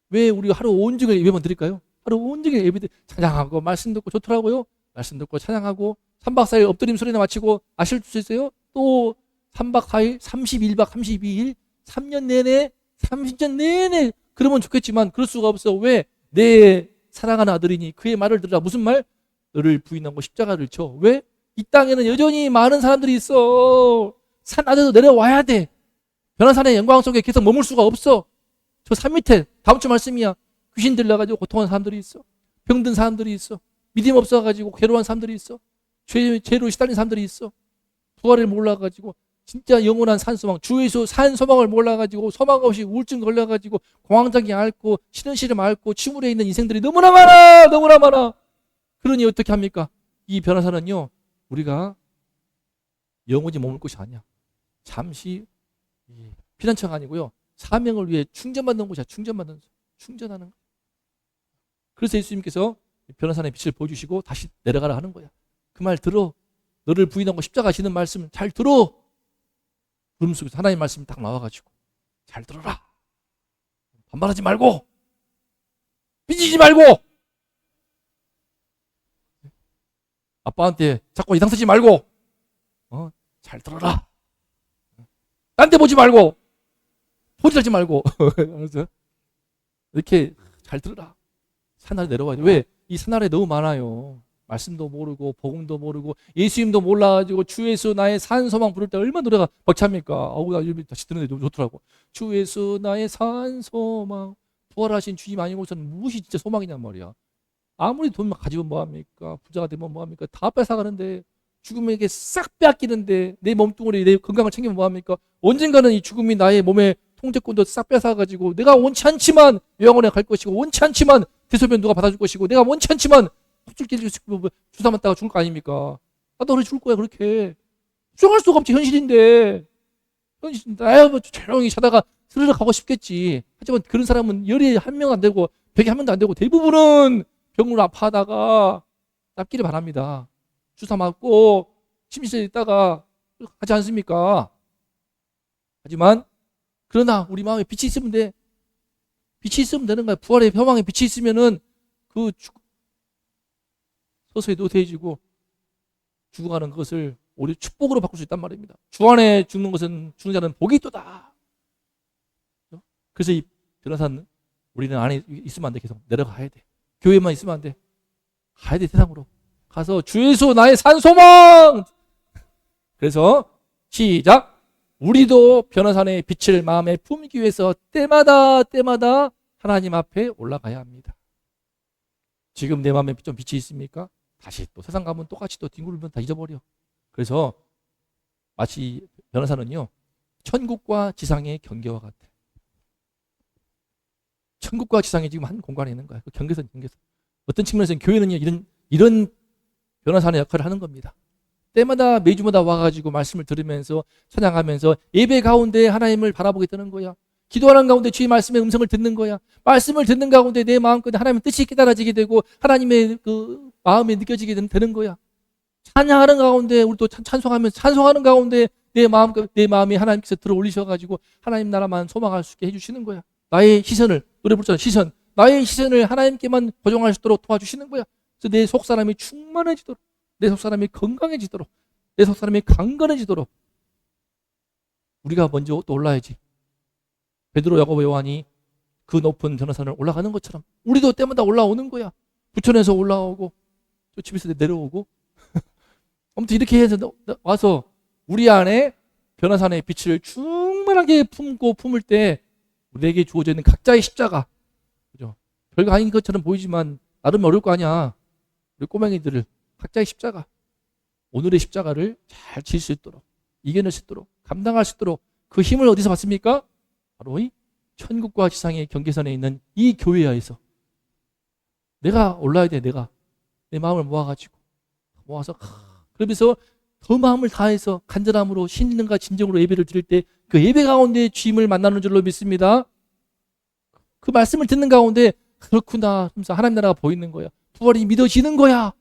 왜 우리가 하루 온종일 예배만 드릴까요? 하루 온종일 예배 찬양하고 말씀 듣고 좋더라고요. 말씀 듣고 찬양하고 3박 4일 엎드림 소리나 마치고 아실 수 있어요? 또 3박 4일, 31박 32일, 3년 내내, 30년 내내 그러면 좋겠지만 그럴 수가 없어. 왜? 내 사랑하는 아들이니 그의 말을 들으라. 무슨 말? 너를 부인하고 십자가를 쳐. 왜? 이 땅에는 여전히 많은 사람들이 있어. 산 아래로 내려와야 돼. 변화산의 영광 속에 계속 머물 수가 없어. 저 산 밑에 다음 주 말씀이야. 귀신 들려가지고 고통하는 사람들이 있어. 병든 사람들이 있어. 믿음 없어가지고 괴로운 사람들이 있어. 죄로 시달린 사람들이 있어. 부활을 몰라가지고 진짜 영원한 산소망, 주에서 산소망을 몰라가지고 소망 없이 우울증 걸려가지고 공황장애 앓고 싫은 시름 앓고 침울해 있는 인생들이 너무나 많아. 너무나 많아. 그러니 어떻게 합니까? 이 변화산은요. 우리가 영원히 머물 곳이 아니야. 잠시 피난처가 아니고요. 사명을 위해 충전받는 곳이야. 충전받는 충전하는 거. 그래서 예수님께서 변화산의 빛을 보여주시고 다시 내려가라 하는 거야. 그 말 들어. 너를 부인하고 십자가 지는 말씀 잘 들어. 그럼 속에서 하나님의 말씀이 딱 나와가지고 잘 들어라. 반발하지 말고 삐지지 말고 아빠한테 자꾸 이상 쓰지 말고 잘 들어라. 딴 데 보지 말고 포기하지 말고 이렇게 잘 들어라. 산 아래 내려와야 돼. 왜? 이 산 아래 너무 많아요. 말씀도 모르고 복음도 모르고 예수님도 몰라가지고 주 예수 나의 산 소망 부를 때 얼마나 노래가 벅찹니까? 나 요즘 다시 듣는데 너무 좋더라고. 주 예수 나의 산 소망, 부활하신 주님 아니고서는 무엇이 진짜 소망이냔 말이야. 아무리 돈 가지고 뭐합니까? 부자가 되면 뭐합니까? 다 뺏어가는데, 죽음에게 싹 빼앗기는데, 내 몸뚱아리 내 건강을 챙기면 뭐합니까? 언젠가는 이 죽음이 나의 몸의 통제권도 싹 뺏어가지고 내가 원치 않지만 요양원에 갈 것이고, 원치 않지만 대소변 누가 받아줄 것이고, 내가 원치 않지만 흡출기를 주사 맞다가 죽을 거 아닙니까? 나도 그래 죽을 거야. 그렇게 수정할 수가 없지. 현실인데. 나야 뭐 조용히 자다가 스르르 가고 싶겠지. 하지만 그런 사람은 열에 한 명 안 되고 100에 한 명도 안 되고 대부분은 병으로 아파하다가 납기를 바랍니다. 주사 맞고 침실에 있다가 하지 않습니까? 하지만 그러나 우리 마음에 빛이 있으면 돼. 빛이 있으면 되는 거야. 부활의 혀망에 빛이 있으면은 그 서서히 노쇠해지고 죽어가는 것을 오히려 축복으로 바꿀 수 있단 말입니다. 주 안에 죽는 것은 죽는 자는 복이 있도다. 그래서 이 변호사는 우리는 안에 있으면 안 돼. 계속 내려가야 돼. 교회만 있으면 안 돼. 가야 돼. 세상으로 가서 주 예수 나의 산소망. 그래서 시작. 우리도 변호사의 빛을 마음에 품기 위해서 때마다 하나님 앞에 올라가야 합니다. 지금 내 마음에 좀 빛이 있습니까? 다시 또 세상 가면 똑같이 또 뒹굴면 다 잊어버려. 그래서 마치 변호사는요, 천국과 지상의 경계와 같아. 천국과 지상이 지금 한 공간에 있는 거야. 그 경계선. 어떤 측면에서는 교회는요, 이런 변호사의 역할을 하는 겁니다. 때마다 매주마다 와가지고 말씀을 들으면서 찬양하면서 예배 가운데 하나님을 바라보게 되는 거야. 기도하는 가운데 주의 말씀의 음성을 듣는 거야. 말씀을 듣는 가운데 내 마음껏 하나님의 뜻이 깨달아지게 되고 하나님의 그 마음에 느껴지게 되는 거야. 찬양하는 가운데 우리 또 찬송하는 가운데 내 마음이 하나님께서 들어 올리셔가지고 하나님 나라만 소망할 수 있게 해주시는 거야. 나의 시선을, 노래 부르잖아, 시선. 나의 시선을 하나님께만 고정할 수 있도록 도와주시는 거야. 그래서 내 속사람이 충만해지도록, 내 속사람이 건강해지도록, 내 속사람이 강건해지도록 우리가 먼저 또 올라야지. 베드로, 야고보, 요한이 그 높은 변호산을 올라가는 것처럼 우리도 때마다 올라오는 거야. 부천에서 올라오고 저 집에서 내려오고 아무튼 이렇게 해서 와서 우리 안에 변호산의 빛을 충만하게 품고 품을 때 우리에게 주어져 있는 각자의 십자가, 그죠? 별거 아닌 것처럼 보이지만 나름 어려울 거 아니야. 우리 꼬맹이들을 각자의 십자가, 오늘의 십자가를 잘 질 수 있도록, 이겨낼 수 있도록, 감당할 수 있도록 그 힘을 어디서 받습니까? 바로 이 천국과 지상의 경계선에 있는 이 교회야에서 내가 올라야 돼. 내가 내 마음을 모아서 그러면서 더 마음을 다해서 간절함으로 신령과 진정으로 예배를 드릴 때 그 예배 가운데 주님을 만나는 줄로 믿습니다. 그 말씀을 듣는 가운데 그렇구나 하면서 하나님 나라가 보이는 거야. 부활이 믿어지는 거야.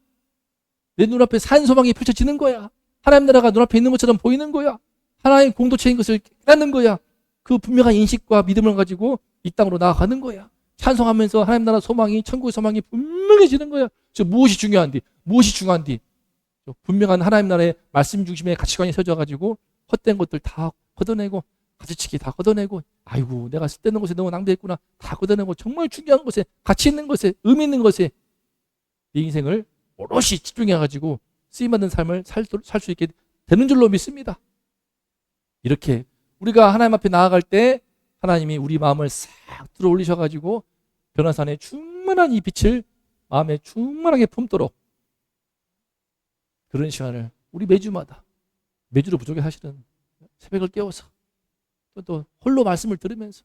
내 눈앞에 산 소망이 펼쳐지는 거야. 하나님 나라가 눈앞에 있는 것처럼 보이는 거야. 하나님 공동체인 것을 깨닫는 거야. 그 분명한 인식과 믿음을 가지고 이 땅으로 나아가는 거야. 찬송하면서 하나님 나라 소망이, 천국의 소망이 분명해지는 거야. 무엇이 중요한디? 분명한 하나님 나라의 말씀 중심의 가치관이 세워져가지고 헛된 것들 다 걷어내고, 가지치기 다 걷어내고, 아이고 내가 쓸데없는 것에 너무 낭비했구나 다 걷어내고 정말 중요한 것에, 가치 있는 것에, 의미 있는 것에 내 인생을 오롯이 집중해가지고 쓰임받는 삶을 살 수 있게 되는 줄로 믿습니다. 이렇게 우리가 하나님 앞에 나아갈 때 하나님이 우리 마음을 싹 들어 올리셔가지고 변화산에 충만한 이 빛을 마음에 충만하게 품도록 그런 시간을 우리 매주로 부족해 사실은 새벽을 깨워서 또 홀로 말씀을 들으면서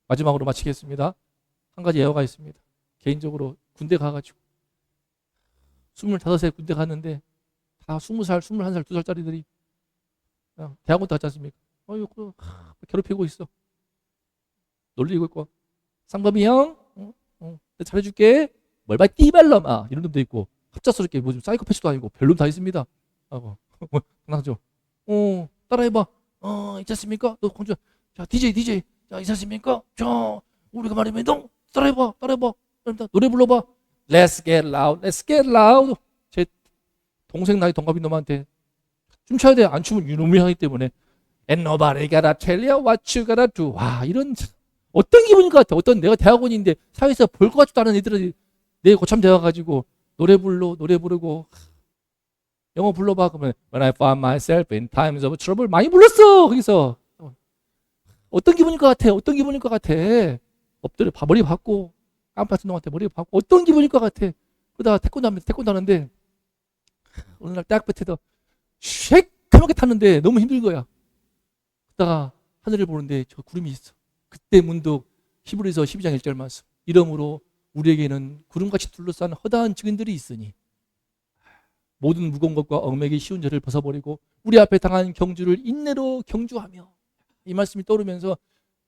마지막으로 마치겠습니다. 한 가지 예화가 있습니다. 개인적으로 군대 가가지고 25세 군대 갔는데 다 20살, 21살, 2살짜리들이 그냥 대학원 갔지 않습니까? 괴롭히고 있어. 놀리고 있고. 쌍범이 형, 내가 잘해줄게. 뭘 봐, 띠발놈아. 이런 놈도 있고, 갑작스럽게 뭐 좀 사이코패스도 아니고, 별놈 다 있습니다. 하고, 나죠. 따라해봐. 있지 않습니까? 너 공주, 자, DJ. 자, 있지 않습니까? 자, 우리가 말하면, 너, 따라해봐. 노래 불러봐. Let's get loud. 제 동생 나이 동갑인 놈한테 춤춰야 돼. 안 추면 유nomi하기 때문에. And nobody gotta tell you what you gotta do. 와, 이런 어떤 기분일 것 같아. 어떤 내가 대학원인데 사회에서 볼 것 같지도 않은 애들이 내 고참 되어가지고 노래 부르고 영어 불러봐. 그러면 When I find myself in times of trouble 많이 불렀어. 거기서 어떤 기분일 것 같아? 어떤 기분일 것 같아? 엎드려 머리 박고 깜빡 운동한테 머리 박고 어떤 기분일 것 같아? 그러다가 태권도 하는데 어느 날 딱 끝에서 쉐이크하게 탔는데 너무 힘든 거야. 그러다가 하늘을 보는데 저 구름이 있어. 그때 문득 히브리서 12장 1절 말씀. 이러므로 우리에게는 구름같이 둘러싼 허다한 증인들이 있으니 모든 무거운 것과 얽매기 쉬운 죄를 벗어버리고 우리 앞에 당한 경주를 인내로 경주하며, 이 말씀이 떠오르면서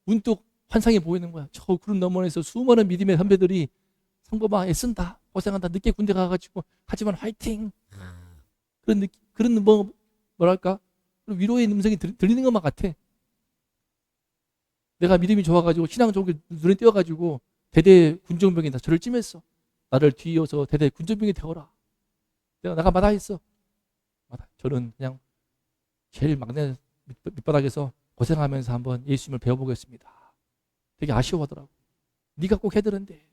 문득 환상이 보이는 거야. 저 구름 너머에서 수많은 믿음의 선배들이 성범아 애쓴다, 고생한다, 늦게 군대 가가지고 하지만 화이팅, 그런 뭐랄까 위로의 음성이 들리는 것만 같아. 내가 믿음이 좋아가지고 신앙 좋게 눈에 띄어가지고 대대 군정병이 다 저를 찜했어. 나를 뒤이어서 대대 군정병이 되어라. 내가 마다했어. 저는 그냥 제일 막내 밑바닥에서 고생하면서 한번 예수님을 배워보겠습니다. 되게 아쉬워하더라고. 네가 꼭 해드는데.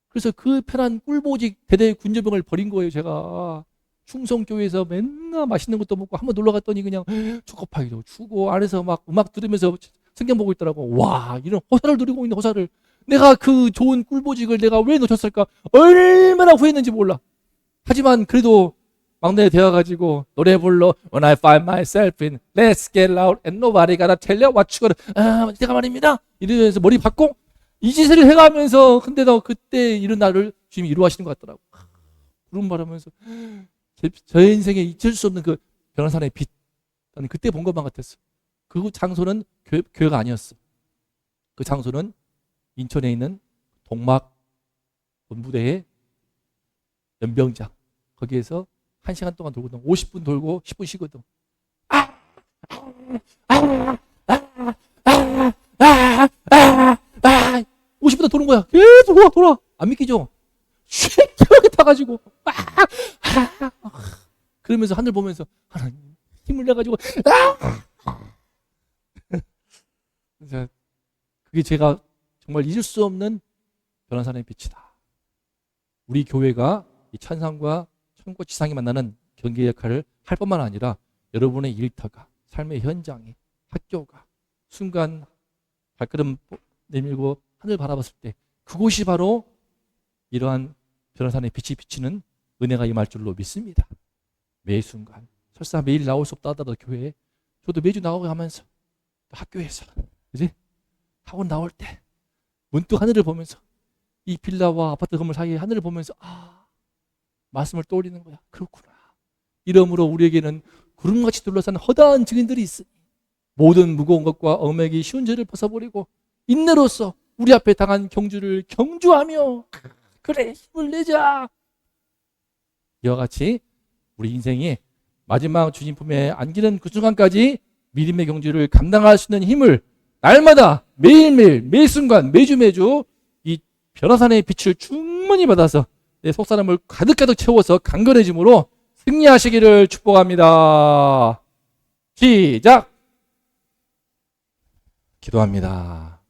그래서 그 편한 꿀보직 대대 군정병을 버린 거예요. 제가 충성교회에서 맨날 맛있는 것도 먹고 한번 놀러 갔더니 그냥 초코파이도 주고 안에서 막 음악 들으면서 성경 보고 있더라고. 와, 이런 호사를 누리고 있는 호사를, 내가 그 좋은 꿀보직을 내가 왜 놓쳤을까? 얼마나 후회했는지 몰라. 하지만 그래도 막내 되어가지고 노래 불러 When I find myself in Let's get loud and nobody gonna tell you what you gonna 제가 말입니다 이러면서 머리 박고 이 짓을 해가면서, 근데 너 그때 이런 나를 주님이 위로하시는 것 같더라고. 그런 말 하면서 저 인생에 잊을 수 없는 그 변호사의 빛, 나는 그때 본 것만 같았어. 그 장소는 교회가 아니었어. 그 장소는 인천에 있는 동막 본부대의 연병장. 거기에서 1시간 동안 돌거든. 50분 돌고 10분 쉬거든. 50분 도는 거야. 계속 돌아. 안 믿기죠? 쉐이크하게 타가지고 그러면서 하늘 보면서 하나님 힘을 내가지고 그게 제가 정말 잊을 수 없는 변호사의 빛이다. 우리 교회가 이 천상과 천국 지상이 만나는 경계 역할을 할 뿐만 아니라 여러분의 일터가, 삶의 현장이, 학교가 순간 발걸음 내밀고 하늘 바라봤을 때 그곳이 바로 이러한 변호사의 빛이 비치는 은혜가 임할 줄로 믿습니다. 매 순간, 설사 매일 나올 수 없다 하더라도 교회에, 저도 매주 나오고 하면서 학교에서, 그지? 학원 나올 때 문득 하늘을 보면서, 이 빌라와 아파트 건물 사이에 하늘을 보면서 말씀을 떠올리는 거야. 그렇구나. 이러므로 우리에게는 구름같이 둘러싼 허다한 증인들이 있으니 모든 무거운 것과 얽매기 쉬운 죄를 벗어버리고 인내로서 우리 앞에 당한 경주를 경주하며, 그래 힘을 내자. 이와 같이 우리 인생이 마지막 주님 품에 안기는 그 순간까지 믿음의 경주를 감당할 수 있는 힘을 날마다 매일매일 매순간 매주 이 변화산의 빛을 충분히 받아서 내 속사람을 가득가득 채워서 강건해짐으로 승리하시기를 축복합니다. 시작! 기도합니다.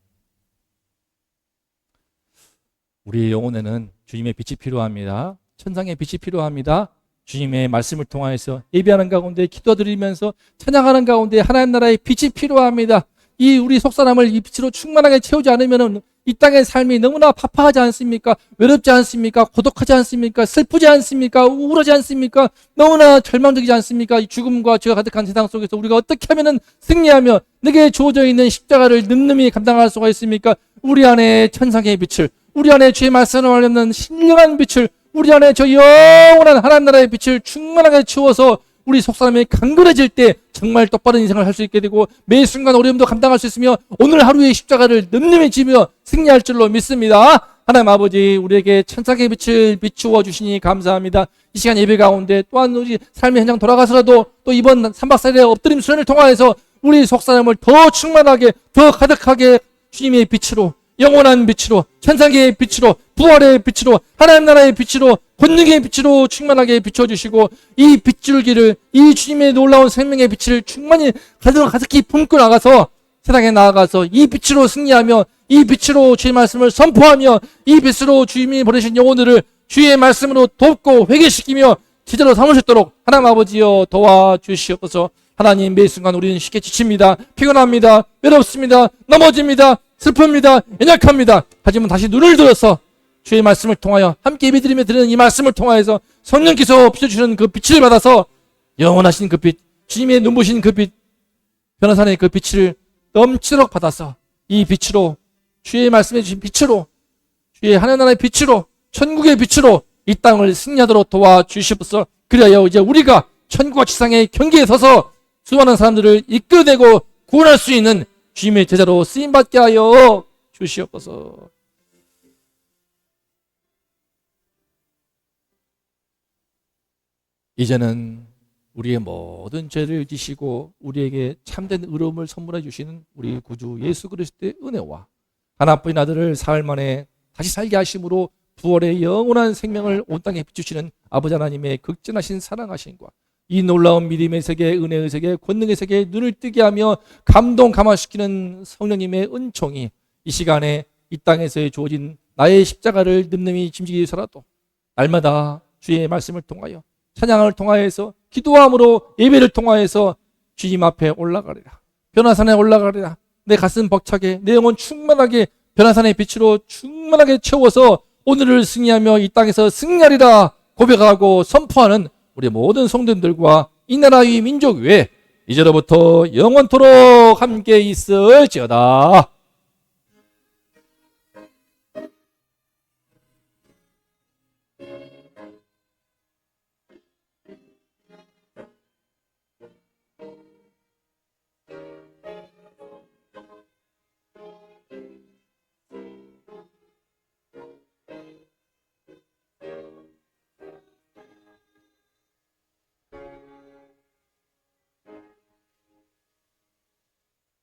우리의 영혼에는 주님의 빛이 필요합니다. 천상의 빛이 필요합니다. 주님의 말씀을 통하여서 예배하는 가운데 기도드리면서 찬양하는 가운데 하나님 나라의 빛이 필요합니다. 이 우리 속사람을 이 빛으로 충만하게 채우지 않으면 이 땅의 삶이 너무나 파파하지 않습니까? 외롭지 않습니까? 고독하지 않습니까? 슬프지 않습니까? 우울하지 않습니까? 너무나 절망적이지 않습니까? 이 죽음과 죄가 가득한 세상 속에서 우리가 어떻게 하면 승리하며 내게 주어져 있는 십자가를 늠름히 감당할 수가 있습니까? 우리 안에 천상의 빛을, 우리 안에 주의 말씀을 알려는 신령한 빛을, 우리 안에 저 영원한 하나님 나라의 빛을 충만하게 채워서 우리 속사람이 강건해질 때 정말 똑바른 인생을 할 수 있게 되고 매 순간 어려움도 감당할 수 있으며 오늘 하루의 십자가를 늠름히 지며 승리할 줄로 믿습니다. 하나님 아버지, 우리에게 천상의 빛을 비추어 주시니 감사합니다. 이 시간 예배 가운데 또한 우리 삶의 현장 돌아가서라도 또 이번 3박 4일의 엎드림 수련을 통하여서 우리 속사람을 더 충만하게, 더 가득하게 주님의 빛으로, 영원한 빛으로, 천상의 빛으로, 부활의 빛으로, 하나님 나라의 빛으로, 권능의 빛으로 충만하게 비춰주시고 이 빗줄기를, 이 주님의 놀라운 생명의 빛을 충만히 가득히 품고 나가서 세상에 나아가서 이 빛으로 승리하며 이 빛으로 주의 말씀을 선포하며 이 빛으로 주님이 보내신 영혼들을 주의 말씀으로 돕고 회개시키며 제자로 삼을 수 있도록 하나님 아버지여 도와주시옵소서. 하나님, 매 순간 우리는 쉽게 지칩니다. 피곤합니다. 외롭습니다. 넘어집니다. 슬픕니다. 연약합니다. 하지만 다시 눈을 들어서 주의 말씀을 통하여 함께 예배드리며 드리는 이 말씀을 통하여서 성령께서 비춰주시는 그 빛을 받아서 영원하신 그 빛, 주님의 눈부신 그 빛, 변화산의 그 빛을 넘치도록 받아서 이 빛으로, 주의 말씀해 주신 빛으로, 주의 하늘나라의 빛으로, 천국의 빛으로 이 땅을 승리하도록 도와주시옵소서. 그리하여 이제 우리가 천국과 지상의 경계에 서서 수많은 사람들을 이끌어내고 구원할 수 있는 주님의 제자로 쓰임받게 하여 주시옵소서. 이제는 우리의 모든 죄를 지시고 우리에게 참된 의로움을 선물해 주시는 우리 구주 예수 그리스도의 은혜와 하나뿐인 아들을 사흘 만에 다시 살게 하심으로 부활의 영원한 생명을 온 땅에 비추시는 아버지 하나님의 극진하신 사랑하심과 이 놀라운 믿음의 세계, 은혜의 세계, 권능의 세계에 눈을 뜨게 하며 감동감화시키는 성령님의 은총이 이 시간에 이 땅에서 주어진 나의 십자가를 늠름히 짐지기 위해서라도 날마다 주의 말씀을 통하여 찬양을 통하여서 기도함으로 예배를 통하여서 주님 앞에 올라가리라. 변화산에 올라가리라. 내 가슴 벅차게, 내 영혼 충만하게 변화산의 빛으로 충만하게 채워서 오늘을 승리하며 이 땅에서 승리하리라 고백하고 선포하는 우리 모든 성도들과 이 나라 위 민족 위에 이제로부터 영원토록 함께 있을지어다.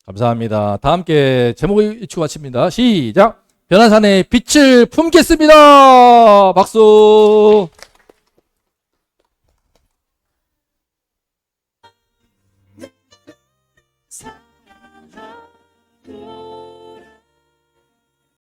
감사합니다. 다 함께 제목을 외치고 마칩니다. 시작. 변화산의 빛을 품겠습니다. 박수.